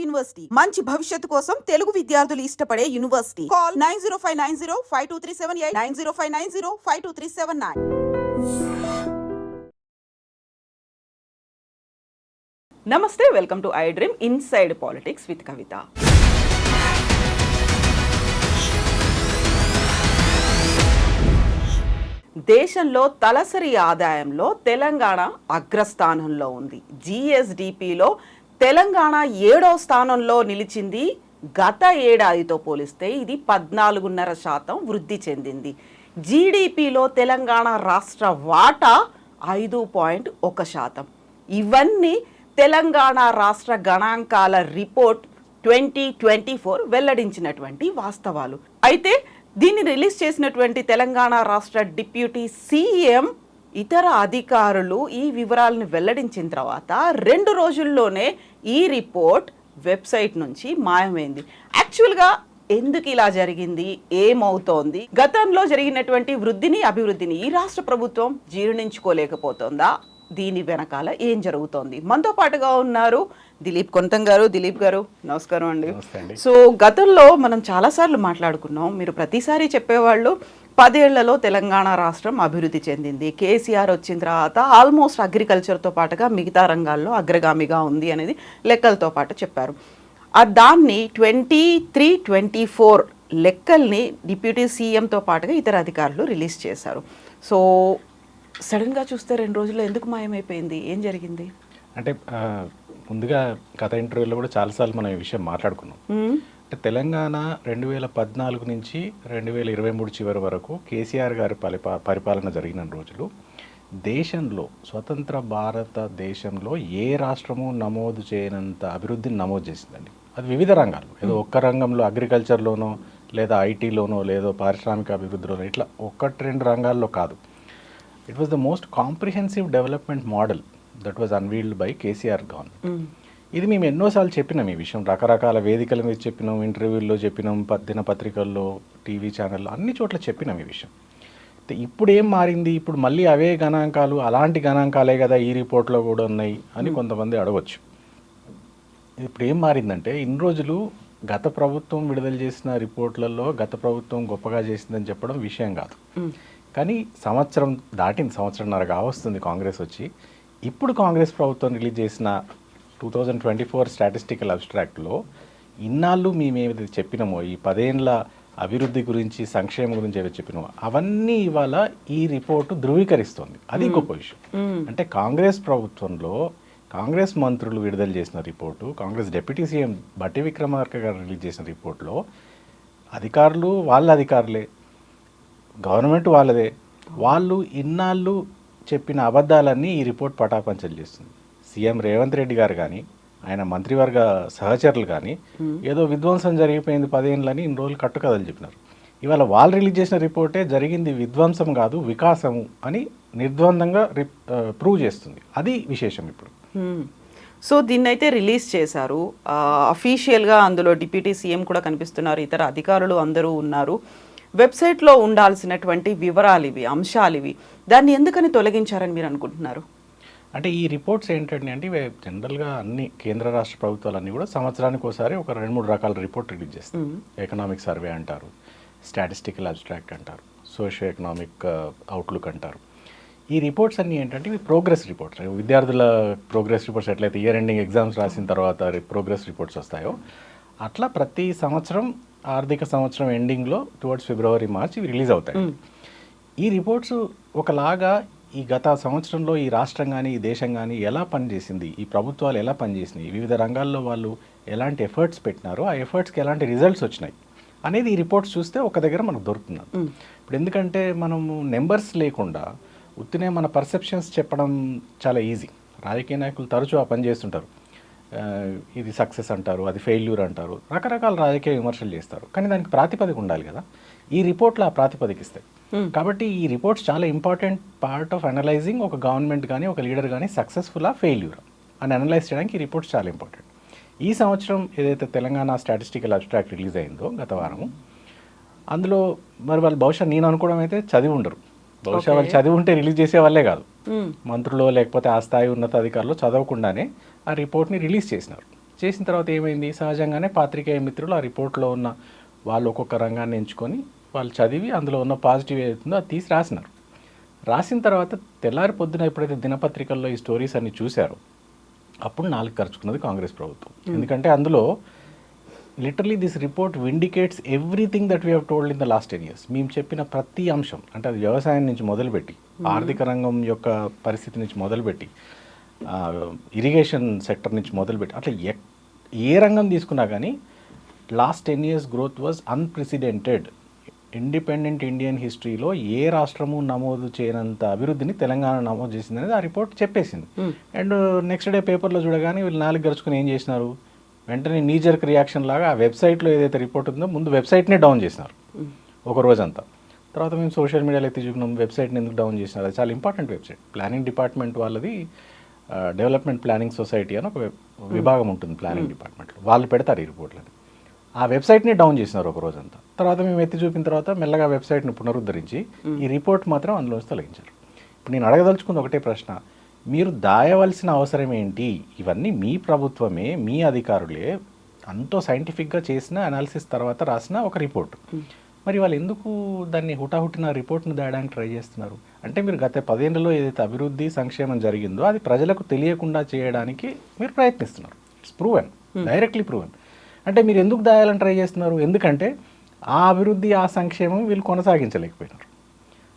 University మంచి భవిష్యత్తు కోసం తెలుగు విద్యార్థులు ఇష్టపడే యూనివర్సిటీ. కాల్ 9059052378 9059052379. నమస్తే, welcome to I dream inside politics with Kavitha. దేశంలో తలసరి ఆదాయంలో తెలంగాణ అగ్రస్థానంలో ఉంది. జిఎస్డిపిలో తెలంగాణ 7వ స్థానంలో నిలిచింది. గత ఏడాదితో పోలిస్తే ఇది 14.5% వృద్ధి చెందింది. జీడిపిలో తెలంగాణ రాష్ట్ర వాటా 5.1%. ఇవన్నీ తెలంగాణ రాష్ట్ర గణాంకాల రిపోర్ట్ 2024 వెల్లడించినటువంటి వాస్తవాలు. అయితే దీన్ని రిలీజ్ చేసినటువంటి తెలంగాణ రాష్ట్ర డిప్యూటీ సీఎం ఇతర అధికారులు ఈ వివరాలను వెల్లడించిన తర్వాత 2 రోజుల్లోనే ఈ రిపోర్ట్ వెబ్సైట్ నుంచి మాయమైంది. యాక్చువల్గా ఎందుకు ఇలా జరిగింది, ఏమవుతోంది, గతంలో జరిగినటువంటి వృద్ధిని అభివృద్ధిని ఈ రాష్ట్ర ప్రభుత్వం జీర్ణించుకోలేకపోతుందా, దీని వెనకాల ఏం జరుగుతోంది? మనతో పాటుగా ఉన్నారు దిలీప్ కొంతం గారు. దిలీప్ గారు నమస్కారం అండి. సో గతంలో మనం చాలాసార్లు మాట్లాడుకున్నాం, మీరు ప్రతిసారి చెప్పేవాళ్ళు 10 ఏళ్లలో తెలంగాణ రాష్ట్రం అభివృద్ధి చెందింది, కేసీఆర్ వచ్చిన తర్వాత ఆల్మోస్ట్ అగ్రికల్చర్తో పాటుగా మిగతా రంగాల్లో అగ్రగామిగా ఉంది అనేది లెక్కలతో పాటు చెప్పారు. దాన్ని 23-24 లెక్కల్ని డిప్యూటీ సీఎంతో పాటుగా ఇతర అధికారులు రిలీజ్ చేశారు. సో సడన్గా చూస్తే 2 రోజుల్లో ఎందుకు మాయమైపోయింది, ఏం జరిగింది? అంటే ముందుగా గత ఇంటర్వ్యూలో కూడా చాలాసార్లు మనం ఈ విషయం మాట్లాడుకున్నాం. అంటే తెలంగాణ 2014 నుంచి 2023 చివరి వరకు కేసీఆర్ గారి పరిపాలన జరిగిన రోజులు దేశంలో, స్వతంత్ర భారతదేశంలో ఏ రాష్ట్రము నమోదు చేయనంత అభివృద్ధిని నమోదు చేసిందండి. అది వివిధ రంగాల్లో, ఏదో ఒక్క రంగంలో అగ్రికల్చర్లోనో లేదా ఐటీలోనో లేదో పారిశ్రామిక అభివృద్ధిలోనో ఇట్లా 1-2 రంగాల్లో కాదు. It was the most comprehensive development model that was unveiled by KCR government. ఇది మేము ఎన్నోసార్లు చెప్పినాం ఈ విషయం, రకరకాల వేదికల మీద చెప్పినాం, ఇంటర్వ్యూల్లో చెప్పినాం, దినపత్రికల్లో, టీవీ ఛానల్లో అన్ని చోట్ల చెప్పినాం ఈ విషయం. ఇప్పుడు ఏం మారింది? ఇప్పుడు మళ్ళీ అవే గణాంకాలు, అలాంటి గణాంకాలే కదా ఈ రిపోర్ట్లో కూడా ఉన్నాయి అని కొంతమంది అడగవచ్చు. ఇప్పుడు ఏం మారిందంటే, ఇన్ని రోజులు గత ప్రభుత్వం విడుదల చేసిన రిపోర్ట్లలో గత ప్రభుత్వం గొప్పగా చేసిందని చెప్పడం విషయం కాదు. కానీ సంవత్సరంన్నర కావస్తుంది కాంగ్రెస్ వచ్చి. ఇప్పుడు కాంగ్రెస్ ప్రభుత్వం రిలీజ్ చేసిన 2024 స్టాటిస్టికల్ అబ్స్ట్రాక్ట్లో ఇన్నాళ్ళు మేమేది చెప్పినామో, ఈ 10 ఏళ్ల అభివృద్ధి గురించి, సంక్షేమం గురించి ఏదో చెప్పినామో అవన్నీ ఇవాళ ఈ రిపోర్టు ధృవీకరిస్తుంది. అది గొప్ప విషయం. అంటే కాంగ్రెస్ ప్రభుత్వంలో కాంగ్రెస్ మంత్రులు విడుదల చేసిన రిపోర్టు, కాంగ్రెస్ డిప్యూటీ సీఎం బట్టి విక్రమార్క గారు రిలీజ్ చేసిన రిపోర్ట్లో అధికారులు వాళ్ళ అధికారులే, గవర్నమెంట్ వాళ్ళదే, వాళ్ళు ఇన్నాళ్ళు చెప్పిన అబద్ధాలన్నీ ఈ రిపోర్ట్ పటాపంచలు చేస్తుంది. సీఎం రేవంత్ రెడ్డి గారు కానీ ఆయన మంత్రివర్గ సహచరులు కానీ ఏదో విధ్వంసం జరిగిపోయింది 10 ఏళ్ళని ఇన్ని రోజులు కట్టుకథలు చెప్పినారు. ఇవాళ వాళ్ళు రిలీజ్ చేసిన రిపోర్టే జరిగింది విధ్వంసం కాదు వికాసము అని నిర్ద్వందంగా ప్రూవ్ చేస్తుంది. అది విశేషం ఇప్పుడు. సో దీన్ని అయితే రిలీజ్ చేశారు అఫీషియల్గా, అందులో డిప్యూటీ సీఎం కూడా కనిపిస్తున్నారు, ఇతర అధికారులు అందరూ ఉన్నారు. వెబ్సైట్లో ఉండాల్సినటువంటి వివరాలు ఇవి, అంశాలు ఇవి, దాన్ని ఎందుకని తొలగించారని మీరు అనుకుంటున్నారు? అంటే ఈ రిపోర్ట్స్ ఏంటంటే అంటే ఇవి జనరల్గా అన్ని కేంద్ర రాష్ట్ర ప్రభుత్వాలన్నీ కూడా సంవత్సరానికి ఒకసారి ఒక 2-3 రకాల రిపోర్ట్ రిలీజ్ చేస్తాయి. ఎకనామిక్ సర్వే అంటారు, స్టాటిస్టికల్ అబ్స్ట్రాక్ట్ అంటారు, సోషియో ఎకనామిక్ అవుట్లుక్ అంటారు. ఈ రిపోర్ట్స్ అన్నీ ఏంటంటే ఇవి ప్రోగ్రెస్ రిపోర్ట్స్. విద్యార్థుల ప్రోగ్రెస్ రిపోర్ట్స్ ఎట్లయితే ఇయర్ ఎండింగ్ ఎగ్జామ్స్ రాసిన తర్వాత ప్రోగ్రెస్ రిపోర్ట్స్ వస్తాయో అట్లా ప్రతి సంవత్సరం ఆర్థిక సంవత్సరం ఎండింగ్లో టువర్డ్స్ ఫిబ్రవరి-మార్చ్ ఇవి రిలీజ్ అవుతాయి. ఈ రిపోర్ట్స్ ఒకలాగా ఈ గత సంవత్సరంలో ఈ రాష్ట్రం కానీ ఈ దేశం కానీ ఎలా పనిచేసింది, ఈ ప్రభుత్వాలు ఎలా పనిచేసినాయి, వివిధ రంగాల్లో వాళ్ళు ఎలాంటి ఎఫర్ట్స్ పెట్టినారో ఆ ఎఫర్ట్స్కి ఎలాంటి రిజల్ట్స్ వచ్చినాయి అనేది ఈ రిపోర్ట్స్ చూస్తే ఒక దగ్గర మనకు దొరుకుతున్నారు. ఇప్పుడు ఎందుకంటే మనము నెంబర్స్ లేకుండా ఉత్తినే మన పర్సెప్షన్స్ చెప్పడం చాలా ఈజీ. రాజకీయ నాయకులు తరచూ ఆ పని చేస్తుంటారు. ఇది సక్సెస్ అంటారు, అది ఫెయిల్యూర్ అంటారు, రకరకాల రాజకీయ విమర్శలు చేస్తారు. కానీ దానికి ప్రాతిపదిక ఉండాలి కదా. ఈ రిపోర్ట్లో ఆ ప్రాతిపదిక ఇస్తాయి. కాబట్టి ఈ రిపోర్ట్స్ చాలా ఇంపార్టెంట్ పార్ట్ ఆఫ్ అనలైజింగ్ ఒక గవర్నమెంట్ కానీ ఒక లీడర్ కానీ సక్సెస్ఫుల్లా ఫెయిల్యూర్ అని అనలైజ్ చేయడానికి ఈ రిపోర్ట్స్ చాలా ఇంపార్టెంట్. ఈ సంవత్సరం ఏదైతే తెలంగాణ స్టాటిస్టికల్ అబ్స్ట్రాక్ట్ రిలీజ్ అయిందో గత వారం, అందులో మరి వాళ్ళు బహుశా నేను అనుకోవడం అయితే చదివి ఉండరు. బహుశా వాళ్ళు చదివి ఉంటే రిలీజ్ చేసే వాళ్ళే కాదు, మంత్రులు లేకపోతే ఆ స్థాయి ఉన్నత అధికారులు చదవకుండానే ఆ రిపోర్ట్ని రిలీజ్ చేసినారు. చేసిన తర్వాత ఏమైంది, సహజంగానే పాత్రికేయ మిత్రులు ఆ రిపోర్ట్లో ఉన్న వాళ్ళు ఒక్కొక్క రంగాన్ని ఎంచుకొని వాళ్ళు చదివి అందులో ఉన్న పాజిటివ్ ఏదైతుందో అది తీసి రాసినారు. రాసిన తర్వాత తెల్లారి పొద్దున ఎప్పుడైతే దినపత్రికల్లో ఈ స్టోరీస్ అన్ని చూశారో అప్పుడు నాలుగు ఖర్చుకున్నది కాంగ్రెస్ ప్రభుత్వం. ఎందుకంటే అందులో literally this report vindicates everything that we have told in the last 10 years. మేము చెప్పిన ప్రతి అంశం, అంటే అది వ్యవసాయం నుంచి మొదలుపెట్టి ఆర్థిక రంగం యొక్క పరిస్థితి నుంచి మొదలుపెట్టి ఇరిగేషన్ సెక్టర్ నుంచి మొదలుపెట్టి అట్లా ఏ రంగం తీసుకున్నా కానీ last 10 years growth was unprecedented. Independent Indian హిస్టరీలో ఏ రాష్ట్రము నమోదు చేయనంత అభివృద్ధిని తెలంగాణ నమోదు చేసింది అనేది ఆ రిపోర్ట్ చెప్పేసింది. అండ్ నెక్స్ట్ డే పేపర్లో చూడగానే వీళ్ళు నాలుగు గరుచుకుని ఏం చేసినారు, వెంటనే నీజర్క్ రియాక్షన్ లాగా ఆ వెబ్సైట్లో ఏదైతే రిపోర్ట్ ఉందో ముందు వెబ్సైట్నే డౌన్ చేసినారు ఒక రోజంతా. తర్వాత మేము సోషల్ మీడియాలో ఎత్తి చూపినాం వెబ్సైట్ని ఎందుకు డౌన్ చేసినారు, అది చాలా ఇంపార్టెంట్ వెబ్సైట్. ప్లానింగ్ డిపార్ట్మెంట్ వాళ్ళది డెవలప్మెంట్ ప్లానింగ్ సొసైటీ అని ఒక విభాగం ఉంటుంది ప్లానింగ్ డిపార్ట్మెంట్లో, వాళ్ళు పెడతారు ఈ రిపోర్ట్లని. ఆ వెబ్సైట్ని డౌన్ చేసినారు ఒక రోజంతా. తర్వాత మేము ఎత్తి చూపిన తర్వాత మెల్లగా వెబ్సైట్ని పునరుద్ధరించి ఈ రిపోర్ట్ మాత్రం అందులోంచి తొలగించారు. ఇప్పుడు నేను అడగదలుచుకుంది ఒకటే ప్రశ్న, మీరు దాయవలసిన అవసరం ఏంటి? ఇవన్నీ మీ ప్రభుత్వమే, మీ అధికారులే అంతో సైంటిఫిక్గా చేసిన అనాలిసిస్ తర్వాత రాసిన ఒక రిపోర్ట్. మరి వాళ్ళు ఎందుకు దాన్ని హుటాహుటిన రిపోర్ట్ను దాయడానికి ట్రై చేస్తున్నారు? అంటే మీరు గత 10 ఏళ్లలో ఏదైతే అభివృద్ధి సంక్షేమం జరిగిందో అది ప్రజలకు తెలియకుండా చేయడానికి మీరు ప్రయత్నిస్తున్నారు. It's proven, directly proven. అంటే మీరు ఎందుకు దాయాలని ట్రై చేస్తున్నారు? ఎందుకంటే ఆ అభివృద్ధి ఆ సంక్షేమం వీళ్ళు కొనసాగించలేకపోయినారు.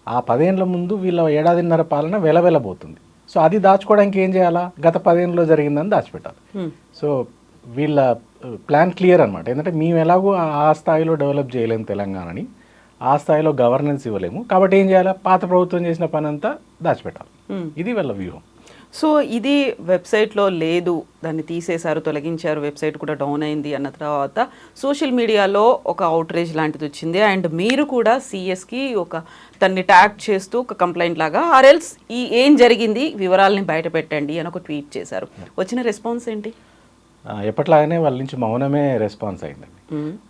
ఆ 10 ఏళ్ల ముందు వీళ్ళ ఏడాదిన్నర పాలన వెలవెలబోతుంది. సో అది దాచుకోవడానికి ఏం చేయాలా? గత 10 ఏళ్ళలో జరిగిందని దాచిపెట్టాలి. సో వీళ్ళ ప్లాన్ క్లియర్ అనమాట. ఎందుకంటే మేము ఎలాగో ఆ స్థాయిలో డెవలప్ చేయలేము తెలంగాణని, ఆ స్థాయిలో గవర్నెన్స్ ఇవ్వలేము, కాబట్టి ఏం చేయాలి? పాత ప్రభుత్వం చేసిన పని అంతా దాచిపెట్టాలి. ఇది వీళ్ళ వ్యూహం. సో ఇది వెబ్సైట్లో లేదు, దాన్ని తీసేశారు, తొలగించారు, వెబ్సైట్ కూడా డౌన్ అయింది అన్న తర్వాత సోషల్ మీడియాలో ఒక అవుట్రేజ్ లాంటిది వచ్చింది. అండ్ మీరు కూడా సిఎస్కి దాన్ని ట్యాగ్ చేస్తూ ఒక కంప్లైంట్ లాగా ఆర్ఎల్స్ ఏం జరిగింది వివరాలని బయట పెట్టండి అని ఒక ట్వీట్ చేశారు. వచ్చిన రెస్పాన్స్ ఏంటి? ఎప్పట్లాగానే వాళ్ళ నుంచి మౌనమే రెస్పాన్స్ అయిందండి.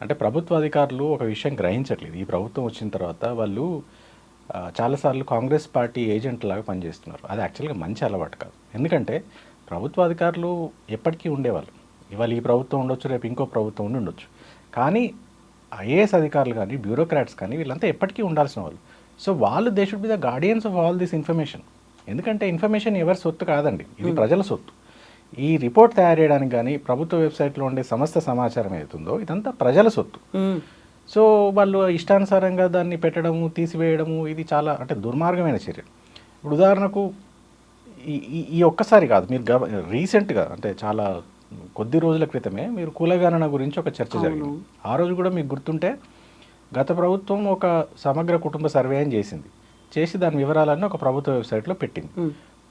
అంటే ప్రభుత్వ అధికారులు ఒక విషయం గ్రహించట్లేదు. ఈ ప్రభుత్వం వచ్చిన తర్వాత వాళ్ళు చాలాసార్లు కాంగ్రెస్ పార్టీ ఏజెంట్ లాగా పనిచేస్తున్నారు. అది యాక్చువల్గా మంచి అలవాటు కాదు. ఎందుకంటే ప్రభుత్వ అధికారులు ఎప్పటికీ ఉండేవాళ్ళు. ఇవాళ ఈ ప్రభుత్వం ఉండొచ్చు, రేపు ఇంకో ప్రభుత్వం ఉండొచ్చు. కానీ ఐఏఎస్ అధికారులు కానీ బ్యూరోక్రాట్స్ కానీ వీళ్ళంతా ఎప్పటికీ ఉండాల్సిన వాళ్ళు. సో వాళ్ళు they should be the guardians of all this information. ఎందుకంటే ఇన్ఫర్మేషన్ ఎవరి సొత్తు కాదండి, ఇది ప్రజల సొత్తు. ఈ రిపోర్ట్ తయారు చేయడానికి కానీ ప్రభుత్వ వెబ్సైట్లో ఉండే సమస్త సమాచారం ఏదైతుందో ఇదంతా ప్రజల సొత్తు. సో వాళ్ళు ఇష్టానుసారంగా దాన్ని పెట్టడము, తీసివేయడము, ఇది చాలా అంటే దుర్మార్గమైన చర్య. ఇప్పుడు ఉదాహరణకు ఈ ఒక్కసారి కాదు, మీరు రీసెంట్గా అంటే చాలా కొద్ది రోజుల క్రితమే మీరు కులగణన గురించి ఒక చర్చ జరిగింది. ఆ రోజు కూడా మీకు గుర్తుంటే గత ప్రభుత్వం ఒక సమగ్ర కుటుంబ సర్వే అని చేసి దాని వివరాలన్నీ ఒక ప్రభుత్వ వెబ్సైట్లో పెట్టింది.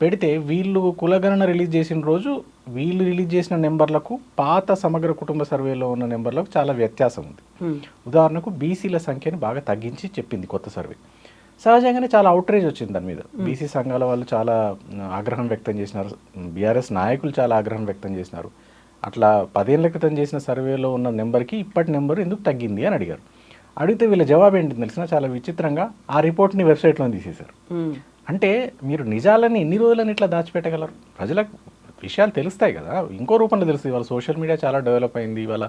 పెడితే వీళ్ళు కులగణన రిలీజ్ చేసిన రోజు వీళ్ళు రిలీజ్ చేసిన నెంబర్లకు పాత సమగ్ర కుటుంబ సర్వేలో ఉన్న నెంబర్లకు చాలా వ్యత్యాసం ఉంది. ఉదాహరణకు బీసీల సంఖ్యని బాగా తగ్గించి చెప్పింది కొత్త సర్వే. సహజంగానే చాలా అవుట్రేజ్ వచ్చింది దాని మీద. బీసీ సంఘాల వాళ్ళు చాలా ఆగ్రహం వ్యక్తం చేసినారు, బీఆర్ఎస్ నాయకులు చాలా ఆగ్రహం వ్యక్తం చేసినారు. అట్లా 10 ఏళ్ల క్రితం చేసిన సర్వేలో ఉన్న నెంబర్కి ఇప్పటి నెంబర్ ఎందుకు తగ్గింది అని అడిగారు. అడిగితే వీళ్ళ జవాబు ఏంటి తెలిసిన, చాలా విచిత్రంగా ఆ రిపోర్ట్ని వెబ్సైట్లో తీసేశారు. అంటే మీరు నిజాలని ఎన్ని రోజులని ఇట్లా దాచిపెట్టగలరు? ప్రజలకు విషయాలు తెలుస్తాయి కదా, ఇంకో రూపంలో తెలుస్తుంది. ఇవాళ సోషల్ మీడియా చాలా డెవలప్ అయింది, ఇవాళ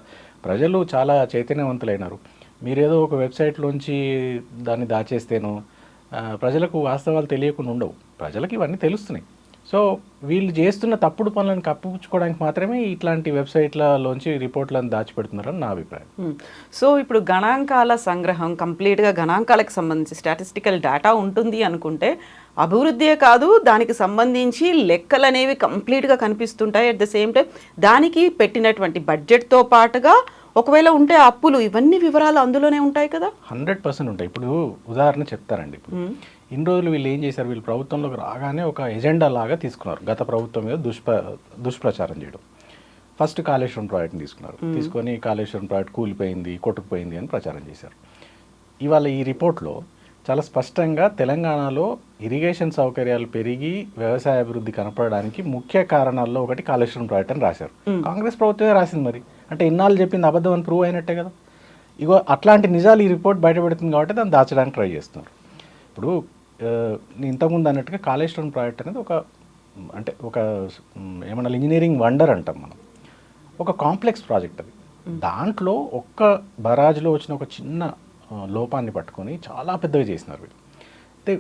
ప్రజలు చాలా చైతన్యవంతులైనారు. మీరేదో ఒక వెబ్సైట్లోంచి దాన్ని దాచేస్తేనో ప్రజలకు వాస్తవాలు తెలియకుండా ఉండవు, ప్రజలకు ఇవన్నీ తెలుస్తున్నాయి. సో వీళ్ళు చేస్తున్న తప్పుడు పనులను కప్పిపుచ్చుకోవడానికి మాత్రమే ఇట్లాంటి వెబ్సైట్లలోంచి రిపోర్ట్లను దాచిపెడుతున్నారని నా అభిప్రాయం. సో ఇప్పుడు గణాంకాల సంగ్రహం కంప్లీట్గా గణాంకాలకు సంబంధించి స్టాటిస్టికల్ డేటా ఉంటుంది అనుకుంటే అభివృద్ధియే కాదు, దానికి సంబంధించి లెక్కలు అనేవి కంప్లీట్గా కనిపిస్తుంటాయి. అట్ ద సేమ్ టైం దానికి పెట్టినటువంటి బడ్జెట్తో పాటుగా ఒకవేళ ఉంటే అప్పులు, ఇవన్నీ వివరాలు అందులోనే ఉంటాయి కదా. 100% ఉంటాయి. ఇప్పుడు ఉదాహరణ చెప్తారండి. ఇప్పుడు ఇన్ని రోజులు వీళ్ళు ఏం చేశారు, వీళ్ళు ప్రభుత్వంలోకి రాగానే ఒక ఎజెండా లాగా తీసుకున్నారు గత ప్రభుత్వం మీద దుష్ప్రచారం చేయడం. ఫస్ట్ కాళేశ్వరం ప్రాజెక్ట్ని తీసుకొని కాళేశ్వరం ప్రాజెక్ట్ కూలిపోయింది, కొట్టుకుపోయింది అని ప్రచారం చేశారు. ఇవాళ ఈ రిపోర్ట్లో చాలా స్పష్టంగా తెలంగాణలో ఇరిగేషన్ సౌకర్యాలు పెరిగి వ్యవసాయ అభివృద్ధి కనపడడానికి ముఖ్య కారణాల్లో ఒకటి కాళేశ్వరం ప్రాజెక్ట్ అని రాశారు. కాంగ్రెస్ ప్రభుత్వమే రాసింది. మరి అంటే ఇన్నాళ్ళు చెప్పింది అబద్ధం అని ప్రూవ్ అయినట్టే కదా. ఇగో అట్లాంటి నిజాలు ఈ రిపోర్ట్ బయటపెడుతుంది కాబట్టి దాన్ని దాచడానికి ట్రై చేస్తున్నారు. ఇప్పుడు ఇంతకుముందు అన్నట్టుగా కాళేశ్వరం ప్రాజెక్ట్ అనేది ఒక ఏమన్నా ఇంజనీరింగ్ వండర్ అంటాం మనం. ఒక కాంప్లెక్స్ ప్రాజెక్ట్ అది. దాంట్లో ఒక్క బరాజ్లో వచ్చిన ఒక చిన్న లోపాన్ని పట్టుకొని చాలా పెద్దగా చేసినారు వీళ్ళు. అయితే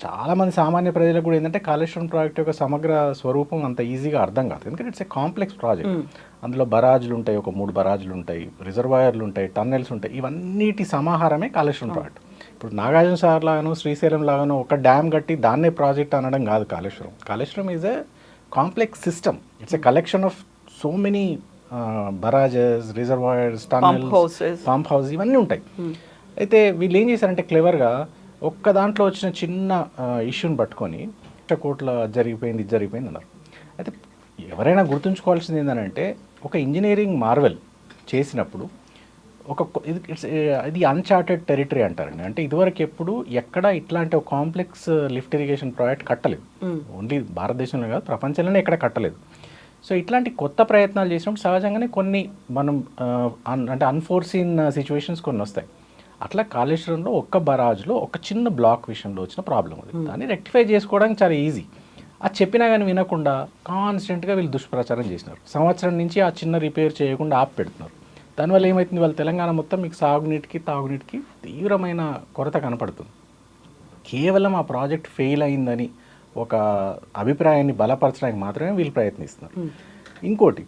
చాలామంది సామాన్య ప్రజలకు కూడా ఏంటంటే కాళేశ్వరం ప్రాజెక్ట్ యొక్క సమగ్ర స్వరూపం అంత ఈజీగా అర్థం కాదు. ఎందుకంటే ఇట్స్ ఏ కాంప్లెక్స్ ప్రాజెక్ట్. అందులో బరాజులు ఉంటాయి, ఒక 3 బరాజులు ఉంటాయి, రిజర్వాయర్లు ఉంటాయి, టన్నెల్స్ ఉంటాయి. ఇవన్నిటి సమాహారమే కాళేశ్వరం ప్రాజెక్ట్. ఇప్పుడు నాగార్జున సాగర్ లాగాను, శ్రీశైలం లాగాను ఒక డ్యామ్ కట్టి దాన్నే ప్రాజెక్ట్ అనడం కాదు Kaleshwaram. Kaleshwaram is a complex system. It's a collection of so many barrages, reservoirs, tunnels, pump house ఇవన్నీ ఉంటాయి. అయితే వీళ్ళు ఏం చేశారంటే క్లెవర్గా ఒక్క దాంట్లో వచ్చిన చిన్న ఇష్యూని పట్టుకొని కోట్ల జరిగిపోయింది, ఇది జరిగిపోయింది అన్నారు. అయితే ఎవరైనా గుర్తుంచుకోవాల్సింది ఏంటంటే ఒక ఇంజనీరింగ్ మార్వెల్ చేసినప్పుడు ఇది అన్చార్టెడ్ టెరిటరీ అంటారండి. అంటే ఇదివరకు ఎప్పుడు ఎక్కడ ఇట్లాంటి ఒక కాంప్లెక్స్ లిఫ్ట్ ఇరిగేషన్ ప్రాజెక్ట్ కట్టలేదు. ఓన్లీ భారతదేశంలో కాదు, ప్రపంచంలోనే ఎక్కడ కట్టలేదు. సో ఇట్లాంటి కొత్త ప్రయత్నాలు చేసినప్పుడు సహజంగానే కొన్ని మనం అంటే అన్ఫోర్సీన్ సిచ్యువేషన్స్ కొన్ని వస్తాయి. అట్లా కాళేశ్వరంలో ఒక్క బరాజ్లో ఒక చిన్న బ్లాక్ విషయంలో వచ్చిన ప్రాబ్లం అది. దాన్ని రెక్టిఫై చేసుకోవడానికి చాలా ఈజీ. అది చెప్పినా కానీ వినకుండా కాన్స్టెంట్గా వీళ్ళు దుష్ప్రచారం చేసినారు. సంవత్సరం నుంచి ఆ చిన్న రిపేర్ చేయకుండా ఆపి పెడుతున్నారు. దానివల్ల ఏమవుతుంది, వాళ్ళ తెలంగాణ మొత్తం మీకు సాగునీటికి తాగునీటికి తీవ్రమైన కొరత కనపడుతుంది. కేవలం ఆ ప్రాజెక్ట్ ఫెయిల్ అయిందని ఒక అభిప్రాయాన్ని బలపరచడానికి మాత్రమే వీళ్ళు ప్రయత్నిస్తున్నారు. ఇంకోటి,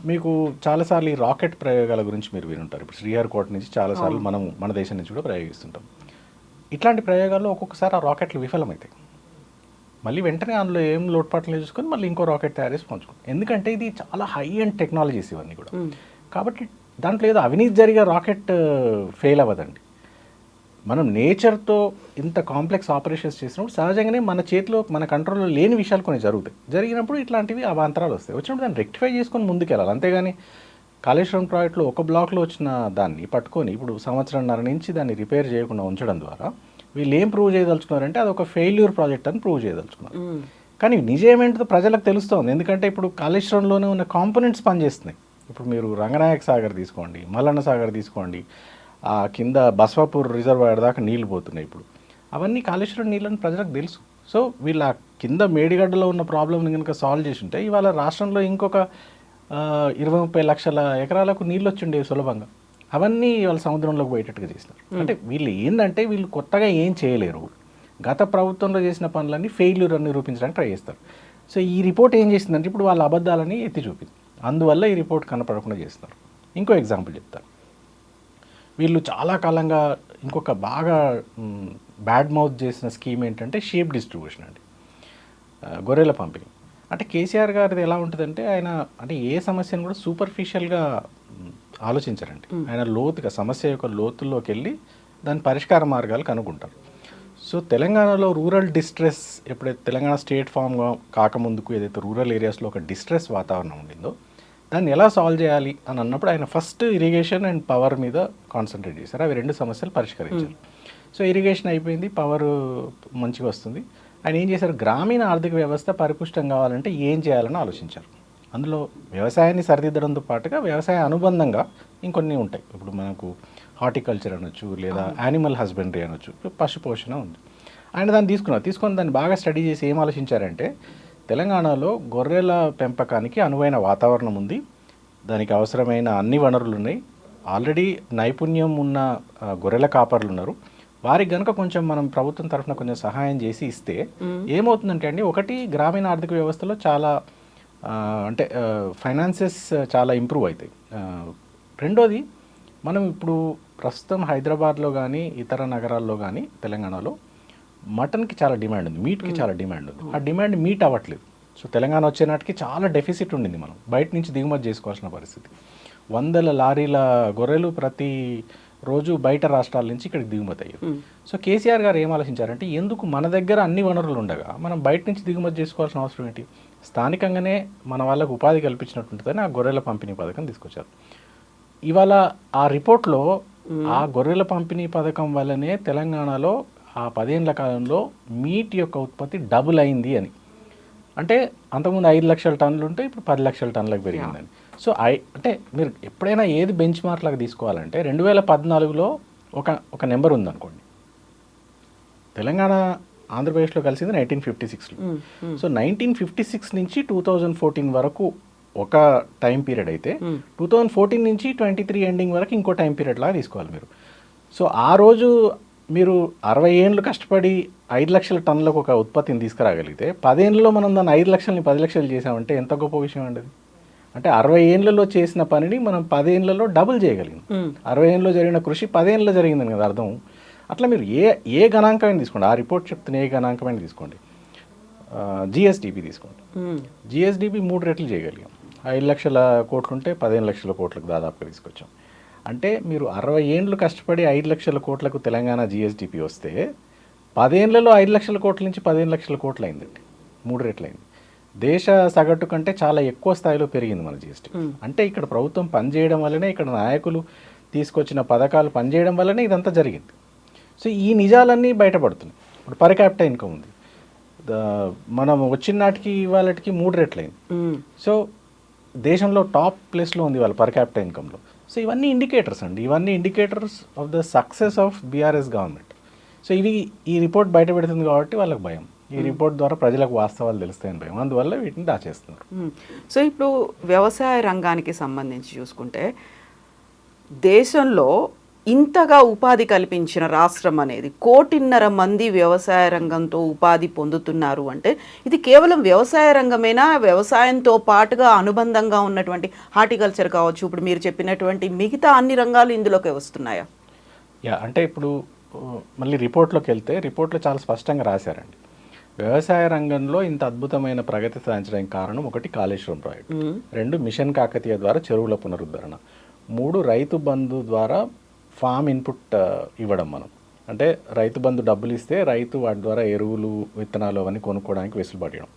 మీకు చాలాసార్లు ఈ రాకెట్ ప్రయోగాల గురించి మీరు వినుంటారు. ఇప్పుడు శ్రీహరికోట నుంచి చాలాసార్లు మన దేశం నుంచి కూడా ప్రయోగిస్తుంటాం. ఇట్లాంటి ప్రయోగాల్లో ఒక్కొక్కసారి ఆ రాకెట్లు విఫలమవుతాయి. మళ్ళీ వెంటనే అందులో ఏం లోటుపాట్లు చూసుకొని మళ్ళీ ఇంకో రాకెట్ తయారు చేసి పంచుకుంటాం. ఎందుకంటే ఇది చాలా హై అండ్ టెక్నాలజీస్ ఇవన్నీ కూడా. కాబట్టి దాంట్లో ఏదో అవినీతి జరిగే రాకెట్ ఫెయిల్ అవ్వదండి. మనం నేచర్తో ఇంత కాంప్లెక్స్ ఆపరేషన్స్ చేసినప్పుడు సహజంగానే మన చేతిలో, మన కంట్రోల్లో లేని విషయాలు కొన్ని జరుగుతాయి. జరిగినప్పుడు ఇట్లాంటివి అవాంతరాలు వస్తాయి. వచ్చినప్పుడు దాన్ని రెక్టిఫై చేసుకొని ముందుకెళ్ళాలి. అంతేగాని కాళేశ్వరం ప్రాజెక్టులో ఒక బ్లాక్లో వచ్చిన దాన్ని పట్టుకొని ఇప్పుడు సంవత్సరంన్నర నుంచి దాన్ని రిపేర్ చేయకుండా ఉంచడం ద్వారా వీళ్ళు ఏం ప్రూవ్ చేయదలుచుకున్నారంటే అది ఒక ఫెయిల్యూర్ ప్రాజెక్ట్ అని ప్రూవ్ చేయదలుచుకున్నారు. కానీ నిజమేంటో ప్రజలకు తెలుస్తుంది. ఎందుకంటే ఇప్పుడు కాళేశ్వరంలోనే ఉన్న కాంపోనెంట్స్ పనిచేస్తున్నాయి. ఇప్పుడు మీరు రంగనాయక సాగర్ తీసుకోండి, మల్లన్న సాగర్ తీసుకోండి, ఆ కింద బస్వాపూర్ రిజర్వాయర్ దాకా నీళ్లు పోతున్నాయి. ఇప్పుడు అవన్నీ కాళేశ్వరం నీళ్ళని ప్రజలకు తెలుసు. సో వీళ్ళు ఆ కింద మేడిగడ్డలో ఉన్న ప్రాబ్లమ్ని కనుక సాల్వ్ చేసి ఉంటే ఇవాళ రాష్ట్రంలో ఇంకొక 20-30 లక్షల ఎకరాలకు నీళ్ళు వచ్చిండేవి సులభంగా. అవన్నీ వాళ్ళ సముద్రంలోకి పోయేటట్టుగా చేసినారు. అంటే వీళ్ళు ఏంటంటే వీళ్ళు కొత్తగా ఏం చేయలేరు. గత ప్రభుత్వంలో చేసిన పనులన్నీ ఫెయిల్యూర్ అని నిరూపించడానికి ట్రై చేస్తారు. సో ఈ రిపోర్ట్ ఏం చేసిందంటే ఇప్పుడు వాళ్ళ అబద్ధాలని ఎత్తి చూపింది. అందువల్ల ఈ రిపోర్ట్ కనపడకుండా చేస్తున్నారు. ఇంకో ఎగ్జాంపుల్ చెప్తారు. వీళ్ళు చాలా కాలంగా ఇంకొక బాగా బ్యాడ్ మౌత్ చేసిన స్కీమ్ ఏంటంటే షీప్ డిస్ట్రిబ్యూషన్ అండి, గొర్రెల పంపిణీ. అంటే కేసీఆర్ గారిది ఎలా ఉంటుందంటే ఆయన అంటే ఏ సమస్యను కూడా సూపర్ఫిషియల్గా ఆలోచించారండి. ఆయన లోతుగా సమస్య యొక్క లోతుల్లోకి వెళ్ళి దాని పరిష్కార మార్గాలు కనుక్కుంటారు. సో తెలంగాణలో రూరల్ డిస్ట్రెస్ ఎప్పుడైతే తెలంగాణ స్టేట్ ఫామ్గా కాకముందుకు ఏదైతే రూరల్ ఏరియాస్లో ఒక డిస్ట్రెస్ వాతావరణం ఉండిందో దాన్ని ఎలా సాల్వ్ చేయాలి అని అన్నప్పుడు ఆయన ఫస్ట్ ఇరిగేషన్ అండ్ పవర్ మీద కాన్సన్ట్రేట్ చేశారు. అవి 2 సమస్యలు పరిష్కరించారు. సో ఇరిగేషన్ అయిపోయింది, పవర్ మంచిగా వస్తుంది. ఆయన ఏం చేశారు, గ్రామీణ ఆర్థిక వ్యవస్థ పరిపుష్టం కావాలంటే ఏం చేయాలని ఆలోచించారు. అందులో వ్యవసాయాన్ని సరిదిద్దడంతో పాటుగా వ్యవసాయ అనుబంధంగా ఇంకొన్ని ఉంటాయి. ఇప్పుడు మనకు హార్టికల్చర్ అనొచ్చు, లేదా యానిమల్ హస్బెండరీ అనొచ్చు, పశుపోషణ ఉంది. ఆయన దాన్ని తీసుకొని దాన్ని బాగా స్టడీ చేసి ఏం ఆలోచించారంటే తెలంగాణలో గొర్రెల పెంపకానికి అనువైన వాతావరణం ఉంది, దానికి అవసరమైన అన్ని వనరులు ఉన్నాయి, ఆల్రెడీ నైపుణ్యం ఉన్న గొర్రెల కాపర్లు ఉన్నారు. వారికి కనుక కొంచెం మనం ప్రభుత్వం తరఫున కొంచెం సహాయం చేసి ఇస్తే ఏమవుతుందంటే అండి, ఒకటి గ్రామీణ ఆర్థిక వ్యవస్థలో చాలా అంటే ఫైనాన్సెస్ చాలా ఇంప్రూవ్ అవుతాయి. రెండోది, మనం ఇప్పుడు ప్రస్తుతం హైదరాబాద్లో కానీ ఇతర నగరాల్లో కానీ తెలంగాణలో మటన్కి చాలా డిమాండ్ ఉంది, మీట్కి చాలా డిమాండ్ ఉంది. ఆ డిమాండ్ మీట్ అవ్వట్లేదు. సో తెలంగాణ వచ్చే నాటికి చాలా డెఫిసిట్ ఉండింది. మనం బయట నుంచి దిగుమతి చేసుకోవాల్సిన పరిస్థితి. 100 లారీల గొర్రెలు ప్రతి రోజు బయట రాష్ట్రాల నుంచి ఇక్కడికి దిగుమతి అయ్యారు. సో కేసీఆర్ గారు ఏం ఆలోచించారంటే ఎందుకు మన దగ్గర అన్ని వనరులు ఉండగా మనం బయట నుంచి దిగుమతి చేసుకోవాల్సిన అవసరం ఏంటి, స్థానికంగానే మన వాళ్ళకు ఉపాధి కల్పించినట్టుంటుందని ఆ గొర్రెల పంపిణీ పథకం తీసుకొచ్చారు. ఇవాళ ఆ రిపోర్ట్లో ఆ గొర్రెల పంపిణీ పథకం వల్లనే తెలంగాణలో ఆ 10 ఏళ్ల కాలంలో మీట్ యొక్క ఉత్పత్తి డబుల్ అయింది అని. అంటే అంతకుముందు 5 లక్షల టన్నులు ఉంటే ఇప్పుడు 10 లక్షల టన్నులకు పెరిగిందని. సో అంటే మీరు ఎప్పుడైనా ఏది బెంచ్ మార్క్ లాగా తీసుకోవాలంటే 2014లో ఒక నెంబర్ ఉందనుకోండి. తెలంగాణ ఆంధ్రప్రదేశ్లో కలిసింది 1956లో. సో 1956 నుంచి 2014 వరకు ఒక టైం పీరియడ్ అయితే 2014 నుంచి 23 ఎండింగ్ వరకు ఇంకో టైం పీరియడ్ లాగా తీసుకోవాలి మీరు. సో ఆ రోజు మీరు 60 ఏళ్ళు కష్టపడి 5 లక్షల టన్నులకు ఒక ఉత్పత్తిని తీసుకురాగలిగితే 10 ఏళ్ళలో మనం దాన్ని 5 లక్షలని 10 లక్షలు చేసామంటే ఎంత గొప్ప విషయం అండి అది. అంటే 60 ఏళ్ళలో చేసిన పనిని మనం 10 ఏళ్ళలో డబుల్ చేయగలిగాం. 60 ఏళ్ళలో జరిగిన కృషి 10 ఏళ్ళలో జరిగిందని కదా అర్థం. అట్లా మీరు ఏ గణాంకమైన తీసుకోండి, ఆ రిపోర్ట్ చెప్తున్న ఏ గణాంకమైన తీసుకోండి, జిఎస్డిపి తీసుకోండి, జిఎస్డిపి 3 రెట్లు చేయగలిగాం. 5 లక్షల కోట్లు ఉంటే 15 లక్షల కోట్లకు దాదాపుగా తీసుకొచ్చాం. అంటే మీరు 60 ఏళ్ళు కష్టపడి 5 లక్షల కోట్లకు తెలంగాణ జిఎస్డిపి వస్తే 10 ఏళ్లలో 5 లక్షల కోట్ల నుంచి 15 లక్షల కోట్లు అయిందండి, 3 రెట్లు అయింది. దేశ సగటు కంటే చాలా ఎక్కువ స్థాయిలో పెరిగింది మన జిఎస్టీ. అంటే ఇక్కడ ప్రభుత్వం పనిచేయడం వల్లనే, ఇక్కడ నాయకులు తీసుకొచ్చిన పథకాలు పనిచేయడం వల్లనే ఇదంతా జరిగింది. సో ఈ నిజాలన్నీ బయటపడుతున్నాయి. ఇప్పుడు పర్ క్యాపిటల్ ఇన్కమ్ ఉంది, మనం వచ్చిన నాటికి ఇవాళకి 3 రెట్లయింది. సో దేశంలో టాప్ ప్లేస్లో ఉంది వాళ్ళ పర్ క్యాపిటల్ ఇన్కంలో. సో ఇవన్నీ ఇండికేటర్స్ అండి, ఇవన్నీ indicators of the success of BRS government. So ఇవి ఈ రిపోర్ట్ బయట పెడుతుంది కాబట్టి వాళ్ళకి భయం, ఈ రిపోర్ట్ ద్వారా ప్రజలకు వాస్తవాలు తెలుస్తాయని భయం, అందువల్ల వీటిని దాచేస్తున్నారు. సో ఇప్పుడు వ్యవసాయ రంగానికి సంబంధించి చూసుకుంటే దేశంలో ఇంతగా ఉపాధి కల్పించిన రాష్ట్రం అనేది 1.5 కోటి మంది వ్యవసాయ రంగంతో ఉపాధి పొందుతున్నారు అంటే ఇది కేవలం వ్యవసాయ రంగమేనా, వ్యవసాయంతో పాటుగా అనుబంధంగా ఉన్నటువంటి హార్టికల్చర్ కావచ్చు, ఇప్పుడు మీరు చెప్పినటువంటి మిగతా అన్ని రంగాలు ఇందులోకి వస్తున్నాయా? అంటే ఇప్పుడు మళ్ళీ రిపోర్ట్లోకి వెళ్తే రిపోర్ట్లో చాలా స్పష్టంగా రాశారండి, వ్యవసాయ రంగంలో ఇంత అద్భుతమైన ప్రగతి సాధించడానికి కారణం 1 కాళేశ్వరం ప్రాజెక్టు, 2 మిషన్ కాకతీయ ద్వారా చెరువుల పునరుద్ధరణ, 3 రైతు బంధు ద్వారా ఫామ్ ఇన్పుట్ ఇవ్వడం. మనం అంటే రైతు బంధు డబ్బులు ఇస్తే రైతు వాటి ద్వారా ఎరువులు విత్తనాలు అవన్నీ కొనుక్కోవడానికి వెసులుబాటు ఇవ్వడం,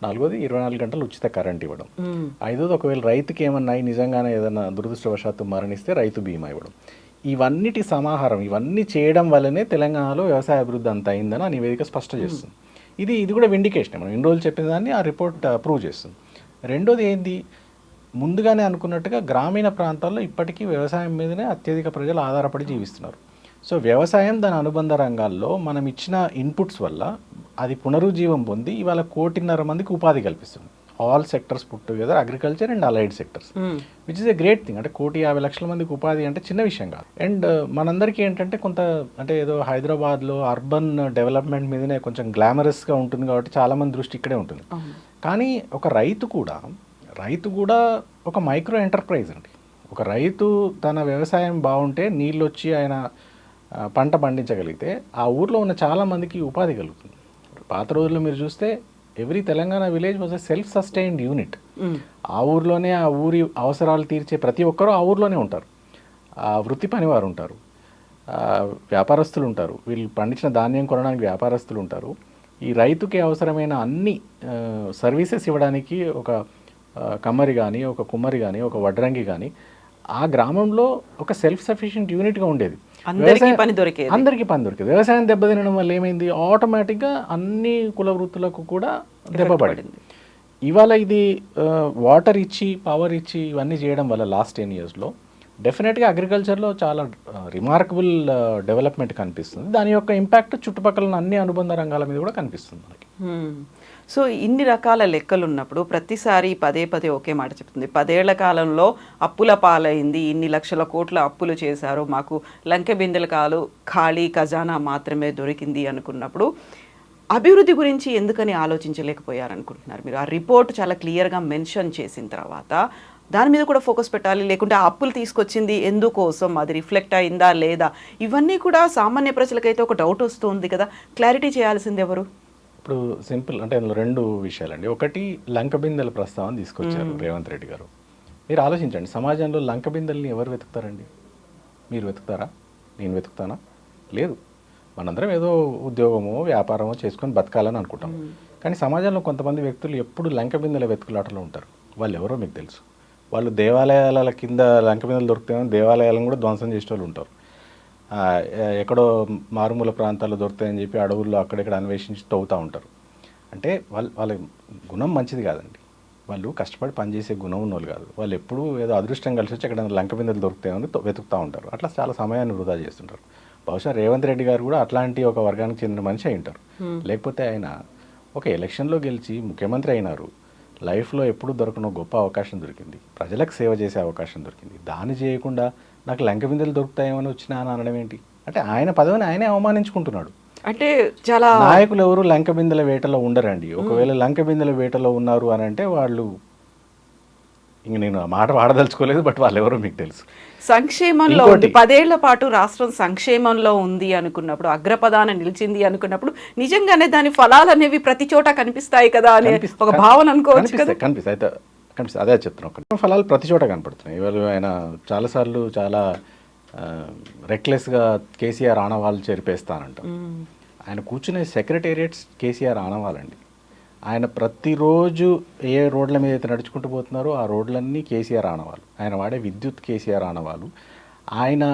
4వది 24 గంటలు ఉచిత కరెంట్ ఇవ్వడం, 5వది ఒకవేళ రైతుకి ఏమన్నా నిజంగానే ఏదైనా దురదృష్టవశాత్తు మరణిస్తే రైతు బీమా ఇవ్వడం. ఇవన్నిటి సమాహారం, ఇవన్నీ చేయడం వల్లనే తెలంగాణలో వ్యవసాయ అభివృద్ధి అంత అయిందని ఆ నివేదిక స్పష్టం చేస్తుంది. ఇది కూడా విండికేషన్, మనం ఇన్ని రోజులు చెప్పిన దాన్ని ఆ రిపోర్ట్ ప్రూవ్ చేస్తుంది. రెండోది ఏంది, ముందుగానే అనుకున్నట్టుగా గ్రామీణ ప్రాంతాల్లో ఇప్పటికీ వ్యవసాయం మీదనే అత్యధిక ప్రజలు ఆధారపడి జీవిస్తున్నారు. సో వ్యవసాయం దాని అనుబంధ రంగాల్లో మనం ఇచ్చిన ఇన్పుట్స్ వల్ల అది పునరుజ్జీవం పొంది ఇవాళ 1.5 కోటి మందికి ఉపాధి కల్పిస్తుంది. All sectors put together, agriculture and allied sectors, which is a great thing. అంటే 1,50,00,000 మందికి ఉపాధి అంటే చిన్న విషయం కాదు. అండ్ మనందరికీ ఏంటంటే కొంత అంటే ఏదో హైదరాబాద్లో అర్బన్ డెవలప్మెంట్ మీదనే కొంచెం గ్లామరస్గా ఉంటుంది కాబట్టి చాలామంది దృష్టి ఇక్కడే ఉంటుంది. కానీ ఒక రైతు కూడా ఒక మైక్రో ఎంటర్ప్రైజ్ అండి. ఒక రైతు తన వ్యవసాయం బాగుంటే, నీళ్ళు వచ్చి ఆయన పంట పండించగలిగితే ఆ ఊర్లో ఉన్న చాలామందికి ఉపాధి కలుగుతుంది. పాత రోజుల్లో మీరు చూస్తే every Telangana village was a self sustained unit. ఆ ఊర్లోనే ఆ ఊరి అవసరాలు తీర్చే ప్రతి ఒక్కరూ ఆ ఊర్లోనే ఉంటారు. ఆ వృత్తి పని వారు ఉంటారు, వ్యాపారస్తులు ఉంటారు, వీళ్ళు పండించిన ధాన్యం కొనడానికి వ్యాపారస్తులు ఉంటారు. ఈ రైతుకి అవసరమైన అన్ని సర్వీసెస్ ఇవ్వడానికి ఒక కమ్మరి కానీ, ఒక కుమ్మరి కానీ, ఒక వడ్రంగి కానీ ఆ గ్రామంలో ఒక సెల్ఫ్ సఫిషియెంట్ యూనిట్గా ఉండేది. అందరికీ పని దొరికేది. వ్యవసాయం దెబ్బతినడం వల్ల ఏమైంది, ఆటోమేటిక్గా అన్ని కుల వృత్తులకు కూడా దెబ్బపడింది. ఇవాళ ఇది వాటర్ ఇచ్చి, పవర్ ఇచ్చి ఇవన్నీ చేయడం వల్ల లాస్ట్ 10 yearsలో డెఫినెట్గా అగ్రికల్చర్లో చాలా రిమార్కబుల్ డెవలప్మెంట్ కనిపిస్తుంది. దాని యొక్క ఇంపాక్ట్ చుట్టుపక్కల అన్ని అనుబంధ రంగాల మీద కూడా కనిపిస్తుంది మనకి. సో ఇన్ని రకాల లెక్కలు ఉన్నప్పుడు ప్రతిసారి పదే ఒకే మాట చెప్తుంది, 10 ఏళ్ల కాలంలో అప్పుల పాలైంది, ఇన్ని లక్షల కోట్ల అప్పులు చేశారు, మాకు లంకె బిందెల కాలు ఖాళీ ఖజానా మాత్రమే దొరికింది అనుకున్నప్పుడు అభివృద్ధి గురించి ఎందుకని ఆలోచించలేకపోయారనుకుంటున్నారు మీరు? ఆ రిపోర్ట్ చాలా క్లియర్గా మెన్షన్ చేసిన తర్వాత దాని మీద కూడా ఫోకస్ పెట్టాలి, లేకుంటే ఆ అప్పులు తీసుకొచ్చింది ఎందుకోసం, అది రిఫ్లెక్ట్ అయిందా లేదా, ఇవన్నీ కూడా సామాన్య ప్రజలకైతే ఒక డౌట్ వస్తుంది కదా, క్లారిటీ చేయాల్సింది ఎవరు? ఇప్పుడు సింపుల్ అంటే అందులో 2 విషయాలండి. ఒకటి లంకబిందెల ప్రస్తావన తీసుకొచ్చారు రేవంత్ రెడ్డి గారు. మీరు ఆలోచించండి, సమాజంలో లంకబిందెల్ని ఎవరు వెతుకుతారండి? మీరు వెతుకుతారా? నేను వెతుకుతానా? లేదు. మనందరం ఏదో ఉద్యోగమో వ్యాపారమో చేసుకొని బతకాలని అనుకుంటాం. కానీ సమాజంలో కొంతమంది వ్యక్తులు ఎప్పుడు లంకబిందెల వెతుకులాటలో ఉంటారు. వాళ్ళు ఎవరో మీకు తెలుసు. వాళ్ళు దేవాలయాల కింద లంకబిందెలు దొరుకుతాయని దేవాలయాలను కూడా ధ్వంసం చేసే వాళ్ళు ఉంటారు. ఎక్కడో మారుమూల ప్రాంతాల్లో దొరుకుతాయని చెప్పి అడవుల్లో అక్కడెక్కడ అన్వేషించి తవ్వుతూ ఉంటారు. అంటే వాళ్ళ గుణం మంచిది కాదండి. వాళ్ళు కష్టపడి పనిచేసే గుణం ఉన్న వాళ్ళు కాదు. వాళ్ళు ఎప్పుడూ ఏదో అదృష్టం కలిసి వచ్చి ఎక్కడ లంకబిందెలు దొరుకుతాయని వెతుకుతూ ఉంటారు. అట్లా చాలా సమయాన్ని వృధా చేస్తుంటారు. బహుశా రేవంత్ రెడ్డి గారు కూడా అట్లాంటి ఒక వర్గానికి చెందిన మనిషి అయి ఉంటారు. లేకపోతే ఆయన ఒక ఎలక్షన్లో గెలిచి ముఖ్యమంత్రి అయినారు, లైఫ్లో ఎప్పుడు దొరకనో గొప్ప అవకాశం దొరికింది, ప్రజలకు సేవ చేసే అవకాశం దొరికింది, దాన్ని చేయకుండా నాకు లంక బిందెలు దొరుకుతాయేమని వచ్చినా అని అనడం ఏంటి? అంటే ఆయన పదవిని ఆయనే అవమానించుకుంటున్నాడు. అంటే చాలా నాయకులు ఎవరు లంక బిందెల వేటలో ఉండరండి. ఒకవేళ లంక బిందెల వేటలో ఉన్నారు అని అంటే వాళ్ళు, ఇంక నేను ఆ మాట వాడదలుచుకోలేదు, బట్ వాళ్ళు ఎవరో మీకు తెలుసు. సంక్షేమంలో ఇంకోటి. ఉంది, 10 ఏళ్ల పాటు రాష్ట్రం సంక్షేమంలో ఉంది అనుకున్నప్పుడు, అగ్రపదాన నిలిచింది అనుకున్నప్పుడు నిజంగానే దాని ఫలాలు అనేవి ప్రతి చోట కనిపిస్తాయి కదా అనే ఒక భావన అనుకోవచ్చు కదా. కనిపిస్తాయి అదే చెప్తున్నాం. ఫలాలు ప్రతి చోట కనపడుతున్నాయి. ఇవాళ ఆయన చాలాసార్లు చాలా రెక్లెస్గా కేసీఆర్ ఆనవాళ్ళు చెరిపేస్తానంట. ఆయన కూర్చునే సెక్రటేరియట్స్ కేసీఆర్ ఆనవాళ్ళండి. ఆయన ప్రతిరోజు ఏ రోడ్ల మీద అయితే నడుచుకుంటూ పోతున్నారో ఆ రోడ్లన్నీ కేసీఆర్ ఆనవాళ్ళు. ఆయన వాడే విద్యుత్ కేసీఆర్ ఆనవాళ్ళు. ఆయన